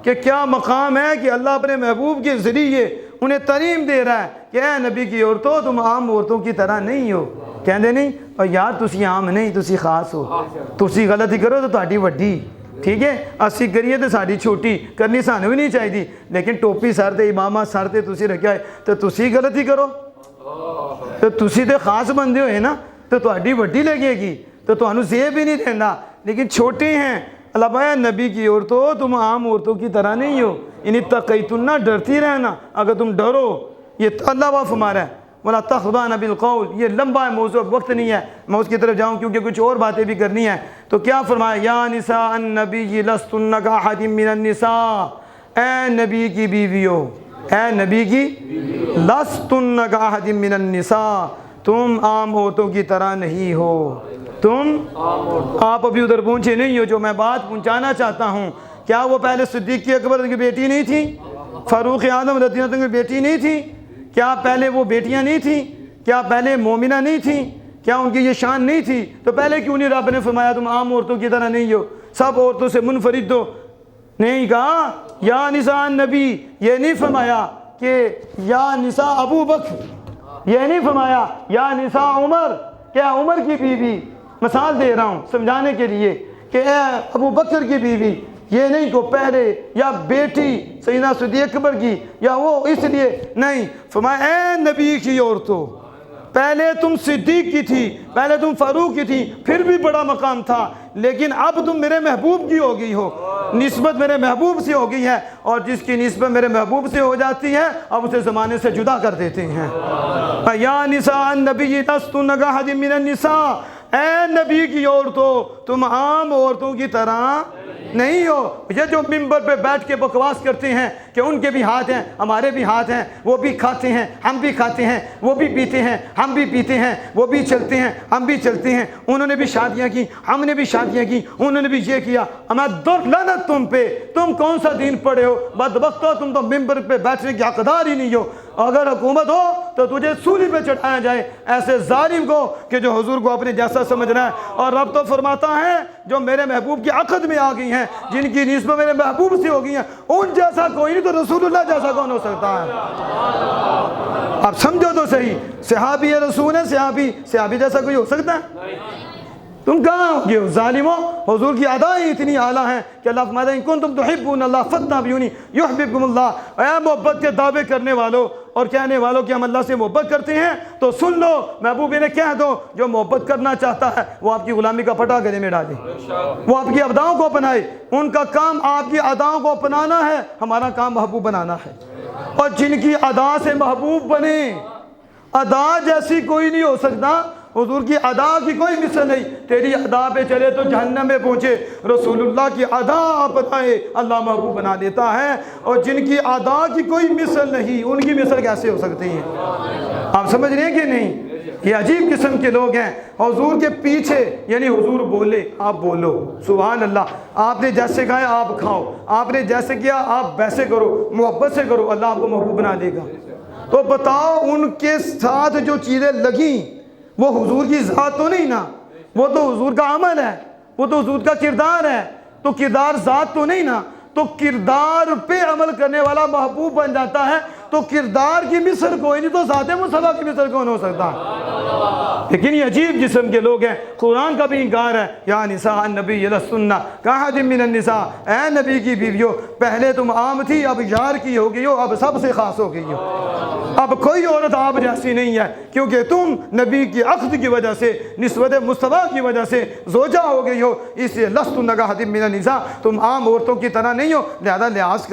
کہ کیا مقام ہے کہ اللہ اپنے محبوب کے ذریعے انہیں تعلیم دے رہا ہے کہ اے نبی کی عورتوں تم عام عورتوں کی طرح نہیں ہو. کہندے نہیں اور یار تسی عام نہیں, تسی خاص ہو, تسی غلطی کرو تو تہاڈی وڈی, ٹھیک ہے, اسی کریے تو ساڈی چھوٹی, کرنی سانو بھی نہیں چاہیے, لیکن ٹوپی سر تے امامہ سر تے تسی رکھیا ہے تو تسی غلطی کرو تو تسی تے خاص بندے ہوئے نا تو تہاڈی وڈی لگے گی, تو تمہیں زیب بھی نہیں دینا, لیکن چھوٹے ہیں. اللہ بھائی نبی کی عورتوں تم عام عورتوں کی طرح نہیں ہو, ان اتقیتن, ڈرتی رہنا, اگر تم ڈرو. یہ اللہ باف ہمارا ہے ولا تخضعن بالقول. یہ لمبا ہے موضوع, وقت نہیں ہے میں اس کی طرف جاؤں کیونکہ کچھ اور باتیں بھی کرنی ہیں. تو کیا فرمایا یا نساء النبی لستن کاحد من النساء, اے نبی کی بیویوں, اے نبی کی لستن کاحد من النساء, تم عام عورتوں کی طرح نہیں ہو. تم آپ ابھی ادھر پہنچے نہیں ہو جو میں بات پہنچانا چاہتا ہوں. کیا وہ پہلے صدیق اکبر کی بیٹی نہیں تھی, فاروق اعظم رضی اللہ عنہ کی بیٹی نہیں تھی؟ کیا پہلے وہ بیٹیاں نہیں تھیں؟ کیا پہلے مومنہ نہیں تھیں؟ کیا ان کی یہ شان نہیں تھی؟ تو پہلے کیوں نہیں رب نے فرمایا تم عام عورتوں کی طرح نہیں ہو, سب عورتوں سے منفرد ہو؟ نہیں کہا یا نساء النبی, یہ نہیں فرمایا کہ یا نساء ابو بکر, یہ نہیں فرمایا یا نساء عمر, کیا عمر کی بیوی, مثال دے رہا ہوں سمجھانے کے لیے کہ اے ابو بکر کی بیوی, یہ نہیں کو پہلے یا بیٹی سیدنا صدیق اکبر کی یا وہ, اس لیے نہیں فرمایا اے نبی کی عورتوں, پہلے تم صدیق کی تھی, پہلے تم فاروق کی تھی, پھر بھی بڑا مقام تھا, لیکن اب تم میرے محبوب کی ہو گئی ہو, نسبت میرے محبوب سے ہو گئی ہے, اور جس کی نسبت میرے محبوب سے ہو جاتی ہے اب اسے زمانے سے جدا کر دیتے ہیں. یا نساء النبی لستن کاحد من النساء, اے نبی کی عورتوں تم عام عورتوں کی طرح نہیں ہو. یہ جو منبر پہ بیٹھ کے بکواس کرتے ہیں کہ ان کے بھی ہاتھ ہیں ہمارے بھی ہاتھ ہیں, وہ بھی کھاتے ہیں ہم بھی کھاتے ہیں, وہ بھی پیتے ہیں ہم بھی پیتے ہیں, وہ بھی چلتے ہیں ہم بھی چلتے ہیں, انہوں نے بھی شادیاں کی ہم نے بھی شادیاں کی, انہوں نے بھی یہ کیا, ہمیں در لعنت تم پہ, تم کون سا دین پڑھے ہو بدبختو, تم تو منبر پہ بیٹھنے کی حقدار ہی نہیں ہو. اگر حکومت ہو تو تجھے سولی پہ چڑھایا جائے ایسے ظالم کو کہ جو حضور کو اپنے جیسا سمجھ رہا ہے. اور رب تو فرماتا ہے جو میرے محبوب کی عقد میں آ گئی ہیں, جن کی نسبت میرے محبوب سے ہو گئی ہیں, ان جیسا کوئی نہیں تو رسول اللہ جیسا کون ہو سکتا ہے؟ آپ سمجھو تو صحیح, صحابی رسول ہے, صحابی جیسا کوئی ہو سکتا ہے؟ تم کہاں ہو گئے ظالموں؟ حضور کی ادائیں اتنی اعلیٰ ہیں کہ اللہ فرماتا ہے ان کنتم تحبون اللہ فاتبعونی یحببکم اللہ. اے محبت کے دعوے کرنے والوں اور کہنے والوں کہ ہم اللہ سے محبت کرتے ہیں تو سن لو, محبوب نے کہہ دو جو محبت کرنا چاہتا ہے وہ آپ کی غلامی کا پٹا گلے میں ڈالے, وہ آپ کی اداؤں کو اپنائے. ان کا کام آپ کی اداؤں کو اپنانا ہے, ہمارا کام محبوب بنانا ہے. اور جن کی ادا سے محبوب بنے, ادا جیسی کوئی نہیں ہو سکتا, حضور کی ادا کی کوئی مثل نہیں. تیری ادا پہ چلے تو جہنم میں پہنچے, رسول اللہ کی ادا اپنائے اللہ محبوب بنا دیتا ہے. اور جن کی ادا کی کوئی مثل نہیں, ان کی مثل کیسے ہو سکتی ہے؟ آپ سمجھ رہے ہیں کہ نہیں؟ یہ عجیب قسم کے لوگ ہیں. حضور کے پیچھے یعنی حضور بولے آپ بولو, سبحان اللہ, آپ نے جیسے کہا آپ کھاؤ, آپ نے جیسے کیا آپ ویسے کرو, محبت سے کرو, اللہ آپ کو محبوب بنا دے گا. تو بتاؤ ان کے ساتھ جو چیزیں لگیں وہ حضور کی ذات تو نہیں نا, وہ تو حضور کا عمل ہے. وہ تو حضور کا کردار ہے، تو کردار ذات تو نہیں نا، تو کردار پہ عمل کرنے والا محبوب بن جاتا ہے، تو کردار کی مثل کوئی نہیں، تو ذات مصطفیٰ کی مثل کون ہو سکتا؟ لیکن یہ عجیب جسم کے لوگ ہیں، قرآن کا بھی انکار ہے، یا نساء النبی لستن کاحد من النساء، اے نبی کی بیویوں پہلے تم عام تھی، اب یار کی ہو گئی ہو، اب سب سے خاص ہو گئی ہو، اب کوئی عورت آپ جیسی نہیں ہے، کیونکہ تم نبی کی عقد کی وجہ سے، نسبت مصطفیٰ کی وجہ سے زوجہ ہو گئی ہو، اس لیے لستن کاحد من النساء، تم عام عورتوں کی طرح نہیں ہو، لہذا لحاظ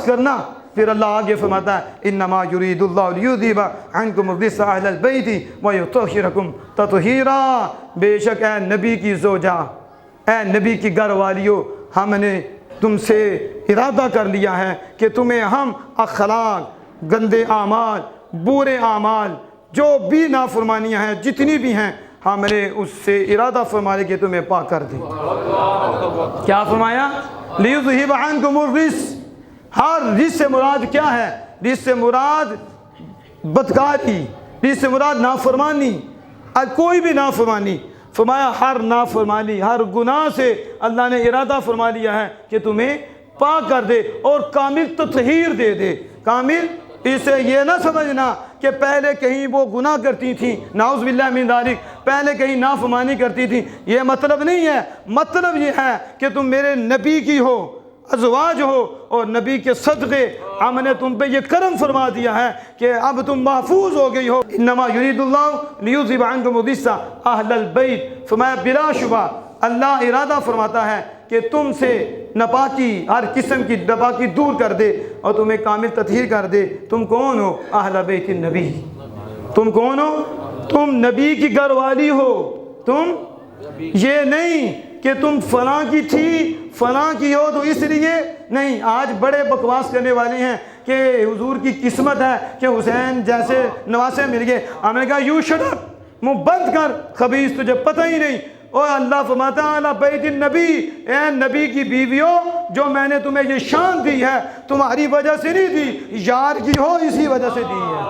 کرنا۔ پھر اللہ آگے فرماتا ہے انما یرید اللہ لیذھب عنکم الرجس اہل البیت ویطہرکم تطہیرا، بے شک اے نبی کی زوجہ، اے نبی کی گھر والیوں، ہم نے تم سے ارادہ کر لیا ہے کہ تمہیں ہم اخلاق، گندے اعمال، برے اعمال، جو بھی نافرمانیاں ہیں جتنی بھی ہیں، ہم نے اس سے ارادہ فرمایا کہ تمہیں پاک کر دیں۔ کیا فرمایا؟ لیذھب عنکم الرجس، ہر رجس سے مراد کیا ہے؟ رجس سے مراد بدکاری، رجس سے مراد نافرمانی، کوئی بھی نافرمانی، فرمایا ہر نافرمانی، ہر گناہ سے اللہ نے ارادہ فرما لیا ہے کہ تمہیں پاک کر دے اور کامل تطہیر دے دے۔ کامل، اسے یہ نہ سمجھنا کہ پہلے کہیں وہ گناہ کرتی تھیں، نعوذ باللہ من ذالک، پہلے کہیں نافرمانی کرتی تھیں، یہ مطلب نہیں ہے۔ مطلب یہ ہے کہ تم میرے نبی کی ہو، ازواج ہو، اور نبی کے صدقے ہم نے تم پہ یہ کرم فرما دیا ہے کہ اب تم محفوظ ہو گئی ہو۔ انما یرید اللہ لیذھب عنکم الرجس اہل البیت، فرمایا بلا شبہ اللہ ارادہ فرماتا ہے کہ تم سے ناپاکی، ہر قسم کی ناپاکی دور کر دے اور تمہیں کامل تطہیر کر دے۔ تم کون ہو؟ اہل بیت النبی، تم کون ہو؟ تم نبی کی گھر والی ہو، تم یہ نہیں کہ تم فلاں کی تھی، فلاں کی ہو تو اس لیے نہیں۔ آج بڑے بکواس کرنے والے ہیں کہ حضور کی قسمت ہے کہ حسین جیسے نواسے مل گئے۔ ہم نے کہا یو شٹ اپ، منہ بند کر خبیث، تجھے پتہ ہی نہیں۔ اور اللہ فرماتا ہے اہل بیت النبی، اے نبی کی بیویوں، جو میں نے تمہیں یہ شان دی ہے تمہاری وجہ سے نہیں دی، یار کی ہو اسی وجہ سے دی ہے۔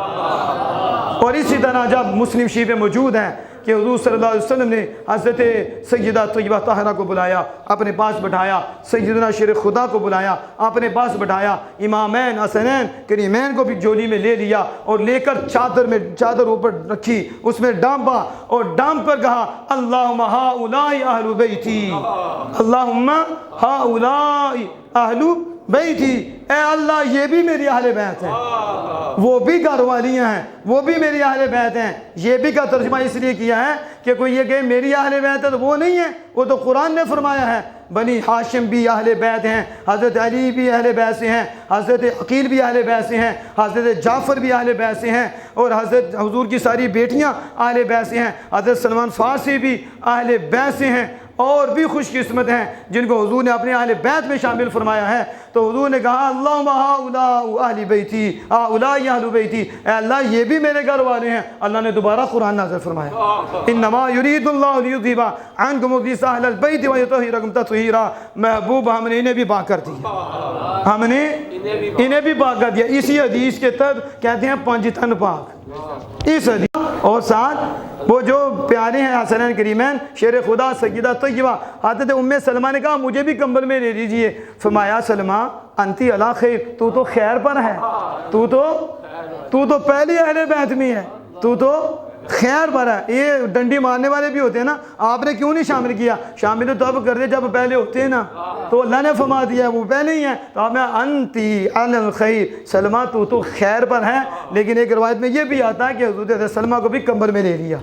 اور اسی طرح جب مسلم شریف میں موجود ہیں کہ حضور صلی اللہ علیہ وسلم نے حضرت سیدہ طیبہ طاہرہ کو بلایا، اپنے پاس بٹھایا، سیدنا شیر خدا کو بلایا، اپنے پاس بٹھایا، امامین حسنین کریمین کو بھی جولی میں لے لیا اور لے کر چادر اوپر رکھی، اس میں ڈانپا اور ڈانپ کر کہا اللہم ہؤلاء اہل بیتی، اللہم ہؤلاء اہل بیتی، اے اللہ یہ بھی میری اہل بیت ہیں، وہ بھی گھر والیاں ہیں، وہ بھی میری اہل بیت ہیں۔ یہ بھی کا ترجمہ اس لیے کیا ہے کہ کوئی یہ کہ میری اہل بیت ہے تو وہ نہیں ہے، وہ تو قرآن نے فرمایا ہے بنی ہاشم بھی اہل بیت ہیں، حضرت علی بھی اہل بیت سے ہیں، حضرت عقیل بھی اہل بیت سے ہیں، حضرت جعفر بھی اہل بیت سے ہیں، اور حضرت حضور کی ساری بیٹیاں اہل بیت سے ہیں، حضرت سلمان فارسی بھی اہل بیت سے ہیں، اور بھی خوش قسمت ہیں جن کو حضور نے اپنے اہل بیت میں شامل فرمایا ہے۔ تو حضور نے کہا اللہم ہؤلاء اہل بیتی، ہؤلاء اہل بیتی، اے اللہ یہ بھی میرے گھر والے ہیں۔ اللہ نے دوبارہ قرآن نازل فرمایا انما یرید اللہ لیذھب عنکم الرجس اہل البیت ویطہرکم تطہیرا، محبوب ہم نے انہیں بھی پاک کر دیا، ہم نے انہیں بھی پاک کر دیا۔ اسی حدیث کے تحت کہتے ہیں پنج تن پاک، اس حدیث اور ساتھ وہ جو پیارے ہیں حسنین کریمین شیر خدا سیدہ طیبہ حضرت ام سلمہ نے کہا مجھے بھی کمبل میں لے لیجئے۔ فرمایا سلمہ انتی علی خیر، تو تو خیر پر ہے، تو تو پہلی اہل بیت میں ہے، تو تو خیر پر ہے۔ یہ ڈنڈی مارنے والے بھی ہوتے ہیں نا، آپ نے کیوں نہیں شامل کیا؟ شامل تو اب کر دے جب پہلے ہوتے ہیں نا، تو اللہ نے فرما دیا وہ پہلے ہی ہیں، تو آپ نے انتی علی الخیر، سلمہ تو تو خیر پر ہے۔ لیکن ایک روایت میں یہ بھی آتا ہے کہ حضرت سلمہ کو بھی کمبل میں لے لیا،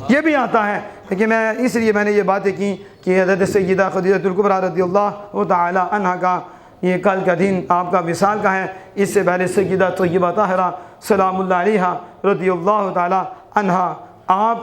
یہ بھی آتا ہے۔ لیکن میں اس لیے میں نے یہ باتیں کی کہ حضرت سیدہ خدیجہ الکبریٰ رضی اللہ تعالی عنہا کا یہ کل کا دن آپ کا وصال کا ہے۔ اس سے پہلے سیدہ طیبہ طاہرہ سلام اللہ علیہا رضی اللہ تعالی عنہا آپ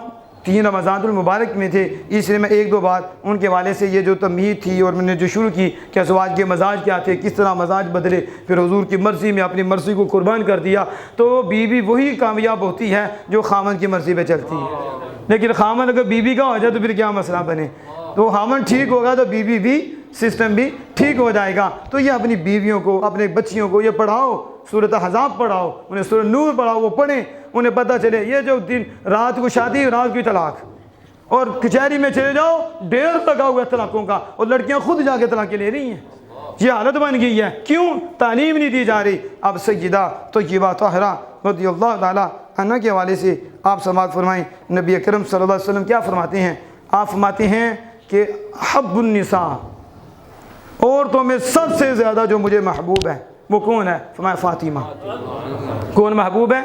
3 رمضان المبارک میں تھے، اس لیے میں ایک دو بات ان کے حوالے سے یہ جو تمہید تھی اور میں نے جو شروع کی کہ ازواج کے مزاج کیا تھے، کس طرح مزاج بدلے، پھر حضور کی مرضی میں اپنی مرضی کو قربان کر دیا، تو بیوی وہی کامیاب ہوتی ہے جو خامن کی مرضی پہ چلتی ہے۔ لیکن خامن اگر بیوی کا ہو جائے تو پھر کیا مسئلہ بنے؟ تو خامن ٹھیک ہوگا تو بیوی بھی، سسٹم بھی ٹھیک ہو جائے گا۔ تو یہ اپنی بیویوں کو، اپنے بچیوں کو یہ پڑھاؤ، سورۃ احزاب پڑھاؤ، انہیں سورۃ نور پڑھاؤ، وہ پڑھیں، انہیں پتہ چلے یہ جو دن رات کو شادی، رات کی طلاق، اور کچہری میں چلے جاؤ ڈھیر لگا ہوا ہے طلاقوں کا، اور لڑکیاں خود جا کے طلاقیں لے رہی ہیں۔ یہ حالت بن گئی ہے، کیوں؟ تعلیم نہیں دی جا رہی۔ اب سیدہ طیبہ طاہرہ رضی اللہ تعالی عنہ کے حوالے سے آپ سماعت فرمائیں، نبی اکرم صلی اللہ علیہ وسلم کیا فرماتے ہیں؟ آپ فرماتے ہیں کہ حب النساء، عورتوں میں سب سے زیادہ جو مجھے محبوب ہے وہ کون ہے؟ فرمایا فاطمہ۔ کون محبوب ہے؟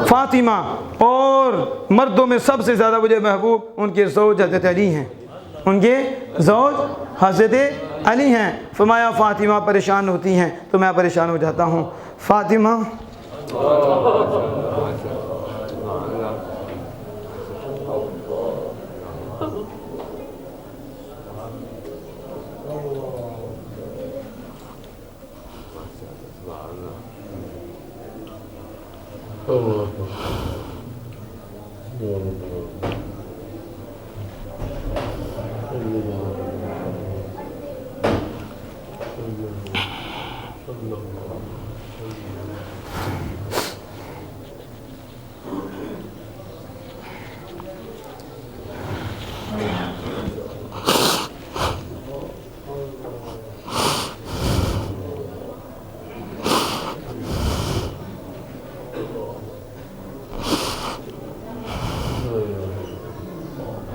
فاطمہ۔ اور مردوں میں سب سے زیادہ مجھے محبوب ان کے زوج حضرت علی ہیں، ان کے زوج حضرت علی ہیں۔ فرمایا فاطمہ پریشان ہوتی ہیں تو میں پریشان ہو جاتا ہوں۔ فاطمہ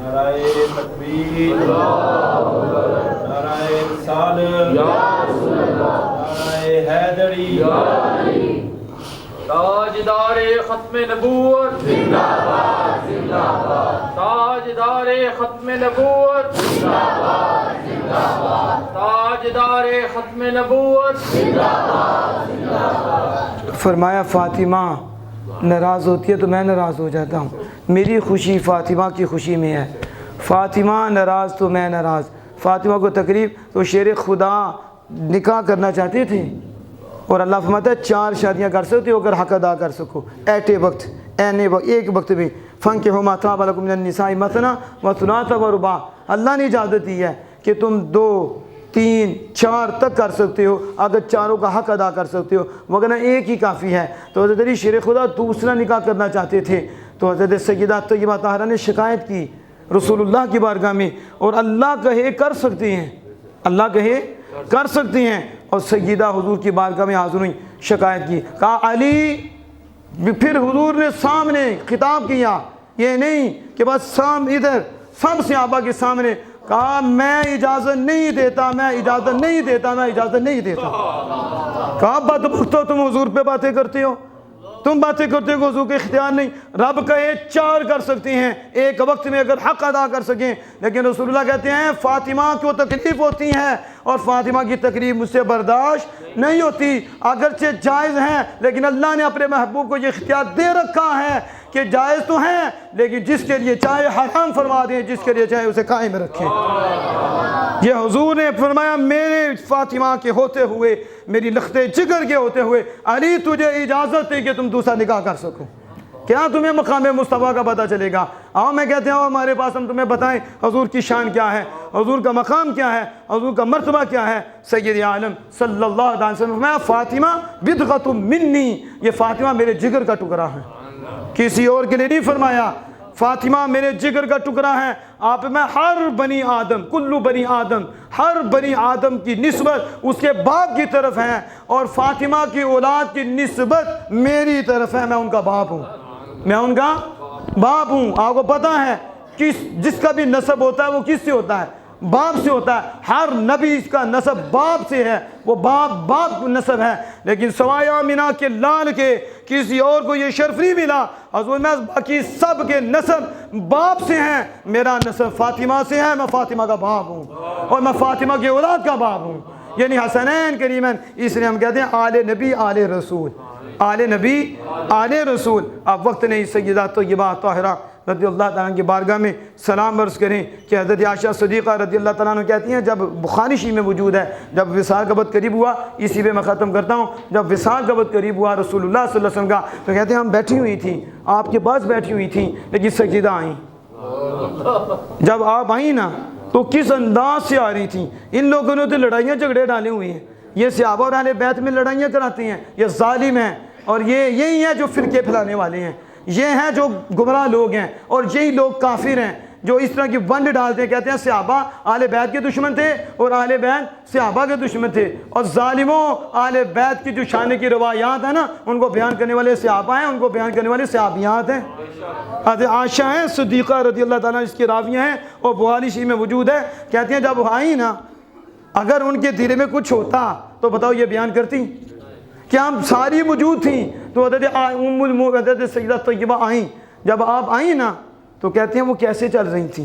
نعرہ تکبیر، نعرہ رسالت، نعرہ حیدری، تاجدار ختم نبوت زندہ باد زندہ باد، تاجدار ختم نبوت زندہ باد زندہ باد، تاجدار ختم نبوت زندہ باد زندہ باد۔ فرمایا فاطمہ ناراض ہوتی ہے تو میں ناراض ہو جاتا ہوں، میری خوشی فاطمہ کی خوشی میں ہے۔ فاطمہ ناراض تو میں ناراض۔ فاطمہ کو تکلیف تو شیر خدا نکاح کرنا چاہتے تھے، اور اللہ فرماتا ہے 4 شادیاں کر سکتے ہو اگر حق ادا کر سکو ایٹے وقت، ایک وقت میں۔ فَانكِحُوا مَا طَابَ لَكُم مِّنَ النِّسَاءِ مَثْنَىٰ وَثُلَاثَ وَرُبَاعَ، اللہ نے اجازت دی ہے کہ تم 2 3 4 تک کر سکتے ہو اگر چاروں کا حق ادا کر سکتے ہو، وگرنہ ایک ہی کافی ہے۔ تو حضرت علی شیر خدا دوسرا نکاح کرنا چاہتے تھے، تو حضرت سیدہ طیبہ طاہرہ نے شکایت کی رسول اللہ کی بارگاہ میں، اور اللہ کہے کر سکتے ہیں، اللہ کہے کر سکتے ہیں، اور سیدہ حضور کی بارگاہ میں حاضر ہوئی، شکایت کی، کہا علی۔ پھر حضور نے سامنے خطاب کیا، یہ نہیں کہ بس ادھر سب صحابہ کے سامنے، کہا میں اجازت نہیں دیتا، میں اجازت نہیں دیتا، میں اجازت نہیں دیتا۔ کہا بدبخت ہو تم، حضور پہ باتیں کرتے ہو، تم باتیں کرتے ہو، حضور کے اختیار نہیں۔ رب کہے 4 کر سکتے ہیں ایک وقت میں اگر حق ادا کر سکیں، لیکن رسول اللہ کہتے ہیں فاطمہ کو تکلیف ہوتی ہے اور فاطمہ کی تکلیف مجھ سے برداشت نہیں ہوتی۔ اگرچہ جائز ہیں لیکن اللہ نے اپنے محبوب کو یہ اختیار دے رکھا ہے کہ جائز تو ہیں لیکن جس کے لیے چاہے حرام فرما دیں، جس کے لیے چاہے اسے قائم رکھیں۔ یہ حضور نے فرمایا میرے فاطمہ کے ہوتے ہوئے، میری لخت جگر کے ہوتے ہوئے علی تجھے اجازت ہے کہ تم دوسرا نکاح کر سکو۔ کیا تمہیں مقام مصطفیٰ کا پتہ چلے گا؟ آؤ میں کہتے ہیں ہمارے پاس، ہم تمہیں بتائیں حضور کی شان کیا ہے، حضور کا مقام کیا ہے، حضور کا مرتبہ کیا ہے۔ سید عالم صلی اللہ علیہ وسلم فرمایا فاطمہ بدغۃ منی، یہ فاطمہ میرے جگر کا ٹکڑا ہے، کسی اور کے لیے نہیں فرمایا۔ فاطمہ میرے جگر کا ٹکڑا ہے۔ آپ میں ہر بنی آدم، کلو بنی آدم، ہر بنی آدم کی نسبت اس کے باپ کی طرف ہے، اور فاطمہ کی اولاد کی نسبت میری طرف ہے، میں ان کا باپ ہوں، میں ان کا باپ ہوں۔ آپ کو پتہ ہے جس کا بھی نسب ہوتا ہے وہ کس سے ہوتا ہے؟ باپ سے ہوتا ہے۔ ہر نبی اس کا نسب باپ سے ہے، وہ باپ نسب ہے، لیکن سوائے آمینہ کے لال کے کسی اور کو یہ شرف نہیں ملا۔ حضور میں باقی سب کے نسب باپ سے ہیں، میرا نسب فاطمہ سے ہے، میں فاطمہ کا باپ ہوں اور میں فاطمہ کی اولاد کا باپ ہوں، یعنی حسنین کریمین۔ اس لیے ہم کہتے ہیں آل نبی آل رسول، آل نبی آل رسول۔ اب وقت نہیں، سیدہ طیبہ طاہرہ رضی اللہ تعالیٰ کی بارگاہ میں سلام عرض کریں کہ حضرت عائشہ صدیقہ رضی اللہ تعالیٰ عنہ کہتی ہیں، جب بخاری شریف میں موجود ہے، جب وصال کا وقت قریب ہوا، اسی پہ میں ختم کرتا ہوں، جب وصال کا وقت قریب ہوا رسول اللہ صلی اللہ علیہ وسلم کا، تو کہتے ہیں ہم بیٹھی ہوئی تھیں، آپ کے پاس بیٹھی ہوئی تھیں، لیکن سجدہ آئیں۔ جب آپ آئیں نا تو کس انداز سے آ رہی تھیں؟ ان لوگوں نے تو لڑائیاں جھگڑے ڈالے ہوئے ہیں، یہ صحابہ اور اہل بیت میں لڑائیاں کراتے ہیں، یہ ظالم ہیں، اور یہی ہیں جو فرقے پھیلانے والے ہیں، یہ ہیں جو گمراہ لوگ ہیں، اور یہی لوگ کافر ہیں۔ جو اس طرح کی ونڈ ڈالتے ہیں، کہتے ہیں صحابہ اہل بیت کے دشمن تھے اور اہل بیت صحابہ کے دشمن تھے، اور ظالموں اہل بیت کی جو شان کی روایات ہیں نا ان کو بیان کرنے والے صحابہ ہیں، ان کو بیان کرنے والے صحابیات ہیں۔ حضرت عائشہ ہیں صدیقہ رضی اللہ تعالیٰ اس کی راویہ ہیں اور بخاری شریف میں موجود ہے، کہتے ہیں جب آئی نا اگر ان کے دل میں کچھ ہوتا تو بتاؤ یہ بیان کرتی؟ کیا ہم ساری موجود تھیں؟ تو حضرت سیدہ طیبہ آئیں، جب آپ آئیں نا تو کہتے ہیں وہ کیسے چل رہی تھیں؟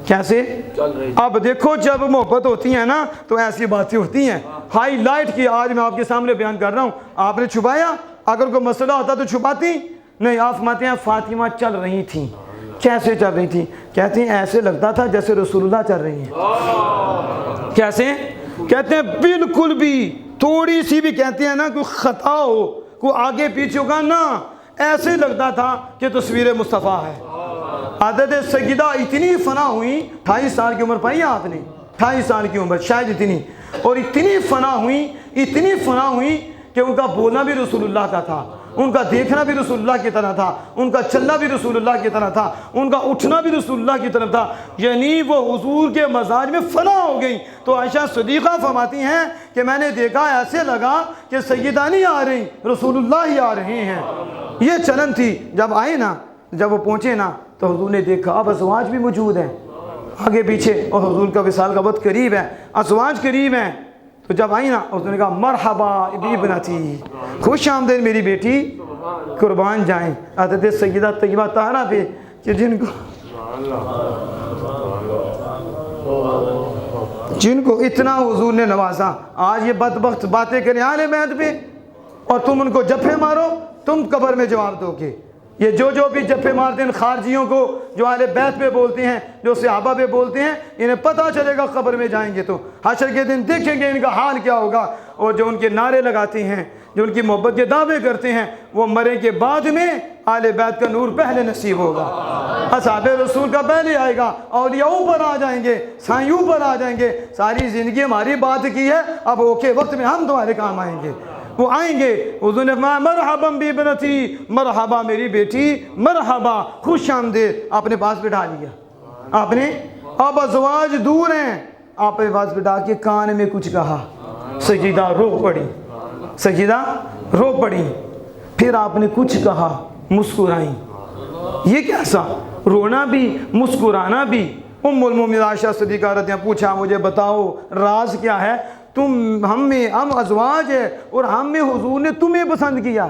کیسے چل رہی؟ اب دیکھو جب محبت ہوتی ہے نا تو ایسی باتیں ہوتی ہیں، ہائی لائٹ کی آج میں آپ کے سامنے بیان کر رہا ہوں۔ آپ نے چھپایا؟ اگر کوئی مسئلہ ہوتا تو چھپاتی نہیں؟ آپ فرماتے ہیں فاطمہ چل رہی تھیں۔ کیسے چل رہی تھیں؟ کہتے ہیں ایسے لگتا تھا جیسے رسول اللہ چل رہی ہیں۔ کیسے؟ کہتے ہیں بالکل بھی تھوڑی سی بھی کہتے ہیں نا کوئی خطا ہو، کوئی آگے پیچھے ہوگا نا، ایسے لگتا تھا کہ تصویر مصطفیٰ ہے۔ حضرت سیدہ اتنی فنا ہوئی، 28 سال کی عمر پائی آپ نے، 28 سال کی عمر شاید اتنی، اور اتنی فنا ہوئی کہ ان کا بولنا بھی رسول اللہ کا تھا، ان کا دیکھنا بھی رسول اللہ کی طرح تھا، ان کا چلنا بھی رسول اللہ کی طرح تھا، ان کا اٹھنا بھی رسول اللہ کی طرف تھا، یعنی وہ حضور کے مزاج میں فنا ہو گئی۔ تو عائشہ صدیقہ فرماتی ہیں کہ میں نے دیکھا ایسے لگا کہ سیدہ نہیں آ رہی، رسول اللہ ہی آ رہے ہیں۔ یہ چلن تھی۔ جب آئے نا، جب وہ پہنچے نا تو حضور نے دیکھا اب ازواج بھی موجود ہیں آگے پیچھے، اور حضور کا وصال کا وقت قریب ہے، ازواج قریب ہیں۔ تو جب آئی نا حضور نے کہا مرحبا ابنتی، خوش آمدید میری بیٹی، قربان جائیں حضرت سیدہ طیبہ طاہرہ پہ کہ جن کو اتنا حضور نے نوازا۔ آج یہ بدبخت باتیں کریں اہل بیت پہ اور تم ان کو جفے مارو، تم قبر میں جواب دو گے۔ یہ جو بھی جفے مارتے ہیں خارجیوں کو، جو اہل بیت پہ بولتے ہیں، جو صحابہ پہ بولتے ہیں، انہیں پتہ چلے گا قبر میں جائیں گے تو حشر کے دن دیکھیں گے ان کا حال کیا ہوگا۔ اور جو ان کے نعرے لگاتے ہیں، جو ان کی محبت کے دعوے کرتے ہیں، وہ مرے کے بعد میں اہل بیت کا نور پہلے نصیب ہوگا، اصحاب رسول کا پہلے آئے گا، اولیاء اوپر آ جائیں گے، سائیں اوپر آ جائیں گے۔ ساری زندگی ہماری بات کی ہے، اب اوکے وقت میں ہم تمہارے کام آئیں گے۔ وہ آئیں گے، حضور نے فرمایا مرحبا بابنتی، مرحبا میری بیٹی، مرحبا خوش آمدید۔ آپ نے پاس بٹھا لیا، آپ نے، اب ازواج دور ہیں، آپ نے پاس بٹھا کے کان میں کچھ کہا، سجدہ رو پڑی، سجدہ رو پڑی، پھر آپ نے کچھ کہا، مسکرائیں۔ یہ کیسا رونا بھی مسکرانا بھی؟ ام المومنین عائشہ صدیقہ رضی اللہ عنہا پوچھا مجھے بتاؤ راز کیا ہے؟ ہم ازواج ہے اور ہم میں حضور نے تمہیں پسند کیا،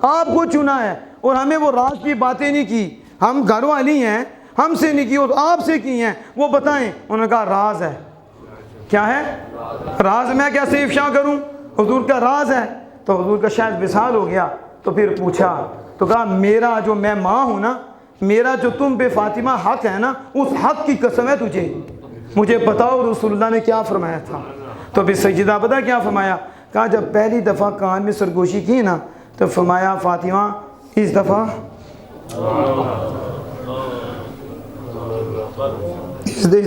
آپ کو چنا ہے، اور ہمیں وہ راز کی باتیں نہیں کی، ہم گھر والی ہیں، ہم سے نہیں کی اور آپ سے کی ہیں، وہ بتائیں۔ انہوں نے کہا راز ہے۔ کیا ہے راز؟ میں کیسے افشا کروں؟ حضور کا راز ہے۔ تو حضور کا شاید وصال ہو گیا، تو پھر پوچھا تو کہا میرا جو میں ماں ہوں نا، میرا جو تم پہ فاطمہ حق ہے نا، اس حق کی قسم ہے تجھے، مجھے بتاؤ رسول اللہ نے کیا فرمایا تھا؟ تو پھر سجدہ پتہ کیا فرمایا؟ کہا جب پہلی دفعہ کان میں سرگوشی کی نا تو فرمایا فاطمہ اس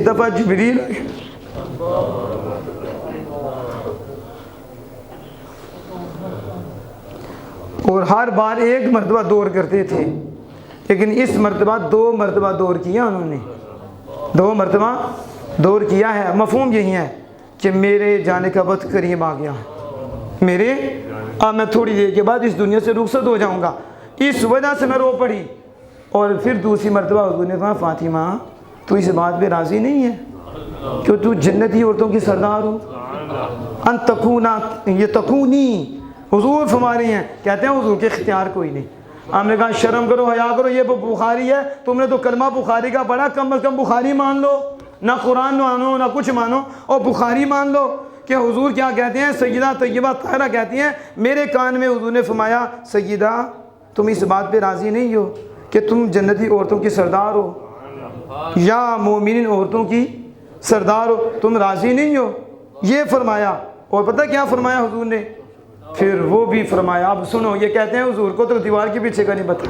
دفعہ جبریل اور ہر بار ایک مرتبہ دور کرتے تھے، لیکن اس مرتبہ 2 مرتبہ دور کیا، انہوں نے 2 مرتبہ دور کیا ہے۔ مفہوم یہی ہے کہ میرے جانے کا وقت قریب آ گیا، میں تھوڑی دیر کے بعد اس دنیا سے رخصت ہو جاؤں گا، اس وجہ سے میں رو پڑی۔ اور پھر دوسری مرتبہ حضور نے کہا فاطمہ تو اس بات پہ راضی نہیں ہے کہ تو جنتی عورتوں کی سردار ہو؟ ان تکونا یہ تکونی، حضور فرما رہی ہیں، کہتے ہیں حضور کے اختیار کوئی نہیں۔ ہم نے کہا شرم کرو، حیا کرو، یہ بخاری ہے، تم نے تو کلمہ بخاری کا پڑھا، کم از کم بخاری مان لو، نہ قرآن مانو نہ کچھ مانو، اور بخاری مان لو کہ حضور کیا کہتے ہیں۔ سیدہ طیبہ طاہرہ کہتی ہیں میرے کان میں حضور نے فرمایا سیدہ تم اس بات پہ راضی نہیں ہو کہ تم جنتی عورتوں کی سردار ہو یا مومنین عورتوں کی سردار ہو، تم راضی نہیں ہو، یہ فرمایا۔ اور پتہ کیا فرمایا حضور نے؟ پھر وہ بھی فرمایا، اب سنو، یہ کہتے ہیں حضور کو تو دیوار کے پیچھے کا نہیں پتہ،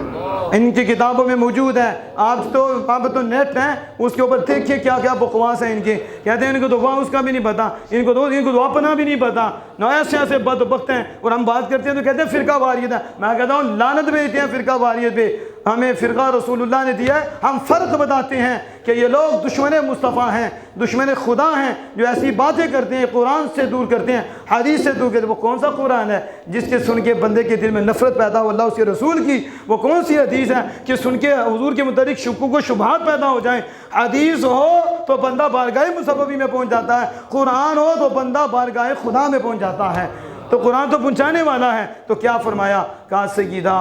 ان کی کتابوں میں موجود ہے، آپ تو نیٹ ہیں اس کے اوپر دیکھیں کیا کیا بکواس ہیں ان کے۔ کہتے ہیں ان کو تو وہاں اس کا بھی نہیں پتہ، ان کو تو اپنا بھی نہیں پتہ، نہ ایسے بدبخت ہیں۔ اور ہم بات کرتے ہیں تو کہتے ہیں فرقہ واریت ہے، میں کہتا ہوں لعنت بھیجتے ہیں فرقہ واریت پہ۔ ہمیں فرقہ رسول اللہ نے دیا ہے، ہم فرق بتاتے ہیں کہ یہ لوگ دشمن مصطفیٰ ہیں، دشمن خدا ہیں، جو ایسی باتیں کرتے ہیں، قرآن سے دور کرتے ہیں، حدیث سے دور کرتے ہیں۔ وہ کون سا قرآن ہے جس کے سن کے بندے کے دل میں نفرت پیدا ہو اللہ اس کے رسول کی؟ وہ کون سی حدیث ہے کہ سن کے حضور کے متعلق شکوک و شبہات پیدا ہو جائیں؟ حدیث ہو تو بندہ بارگاہ مصطفی میں پہنچ جاتا ہے، قرآن ہو تو بندہ بارگاہ خدا میں پہنچ جاتا ہے۔ تو قرآن تو پہنچانے والا ہے، تو کیا فرمایا؟ کہا سیدہ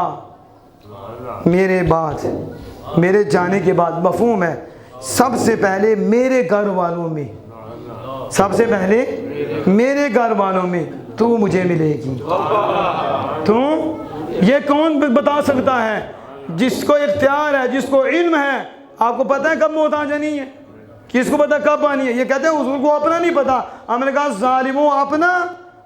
میرے بعد، میرے جانے کے بعد، مفہوم ہے سب سے پہلے میرے گھر والوں میں، سب سے پہلے میرے گھر والوں میں تو مجھے ملے گی۔ تو یہ کون بتا سکتا ہے؟ جس کو اختیار ہے، جس کو علم ہے۔ آپ کو پتہ ہے کب موت آ جانی ہے؟ کس کو پتہ کب آنی ہے؟ یہ کہتے ہیں حضور کو اپنا نہیں پتا۔ ہم نے کہا ظالموں اپنا،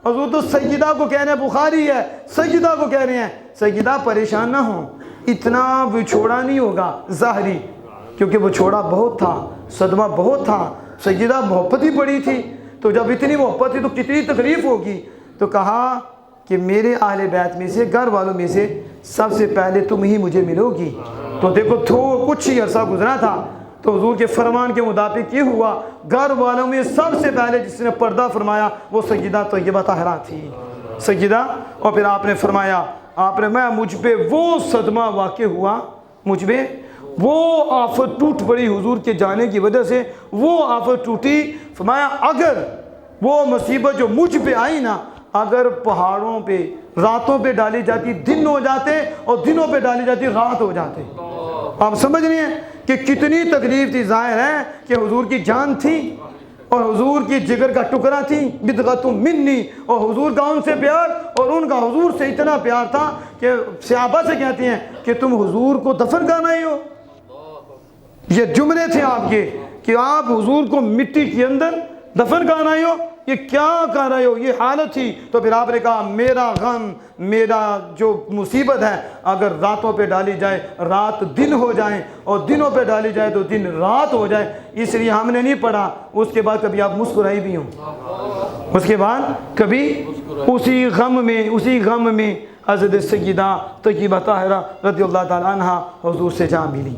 حضور تو سیدہ کو کہہ رہے ہیں، بخاری ہے، سیدہ کو کہہ رہے ہیں۔ سیدہ پریشان نہ ہوں، اتنا بچھوڑا نہیں ہوگا ظاہری، کیونکہ بچھوڑا بہت تھا، صدمہ بہت تھا، سیدہ محبت ہی پڑی تھی، تو جب اتنی محبت تھی تو کتنی تکلیف ہوگی۔ تو کہا کہ میرے اہل بیت میں سے، گھر والوں میں سے سب سے پہلے تم ہی مجھے ملو گی۔ تو دیکھو کچھ ہی عرصہ گزرا تھا تو حضور کے فرمان کے مطابق یہ ہوا، گھر والوں میں سب سے پہلے جس نے پردہ فرمایا وہ سیدہ طیبہ طاہرہ تھی، سیدہ۔ اور پھر آپ نے فرمایا، مجھ پہ وہ صدمہ واقع ہوا، مجھ پہ وہ آفت ٹوٹ پڑی حضور کے جانے کی وجہ سے، وہ آفت ٹوٹی۔ فرمایا اگر وہ مصیبت جو مجھ پہ آئی نا، اگر پہاڑوں پہ راتوں پہ ڈالی جاتی دن ہو جاتے، اور دنوں پہ ڈالی جاتی رات ہو جاتے۔ آپ سمجھ رہے ہیں کہ کتنی تکلیف تھی؟ ظاہر ہے کہ حضور کی جان تھی اور حضور کی جگر کا ٹکڑا تھی، بدغۃ منی، اور حضور کا ان سے پیار اور ان کا حضور سے اتنا پیار تھا کہ صحابہ سے کہتے ہیں کہ تم حضور کو دفن کرنا ہی ہو۔ یہ جملے تھے آپ کے کہ آپ حضور کو مٹی کے اندر دفن کرنا ہی ہو، یہ کیا کر رہے ہو؟ یہ حالت تھی۔ تو پھر آپ نے کہا میرا غم، میرا جو مصیبت ہے، اگر راتوں پہ ڈالی جائے رات دن ہو جائیں، اور دنوں پہ ڈالی جائے تو دن رات ہو جائے۔ اس لیے ہم نے نہیں پڑھا اس کے بعد کبھی آپ مسکرائی بھی ہوں، اس کے بعد کبھی اسی غم میں حضرت سیدہ طیبہ طاہرہ رضی اللہ تعالیٰ عنہ حضور سے جا ملی۔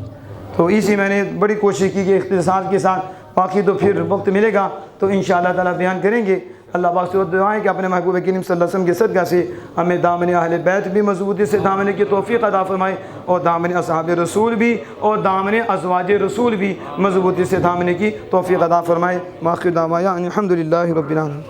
تو اسی میں نے بڑی کوشش کی کہ اختصار کے ساتھ، باقی تو پھر وقت ملے گا تو انشاءاللہ تعالیٰ بیان کریں گے۔ اللہ پاک سے دعائیں کہ اپنے محبوب کریم صلی اللہ علیہ وسلم کے صدقہ سے ہمیں دامن اہل بیت بھی مضبوطی سے دامن کی توفیق عطا فرمائے، اور دامن اصحاب رسول بھی اور دامن ازواج رسول بھی مضبوطی سے دامن کی توفیق عطا فرمائے۔ آخر دعوانا الحمدللہ رب العالمین۔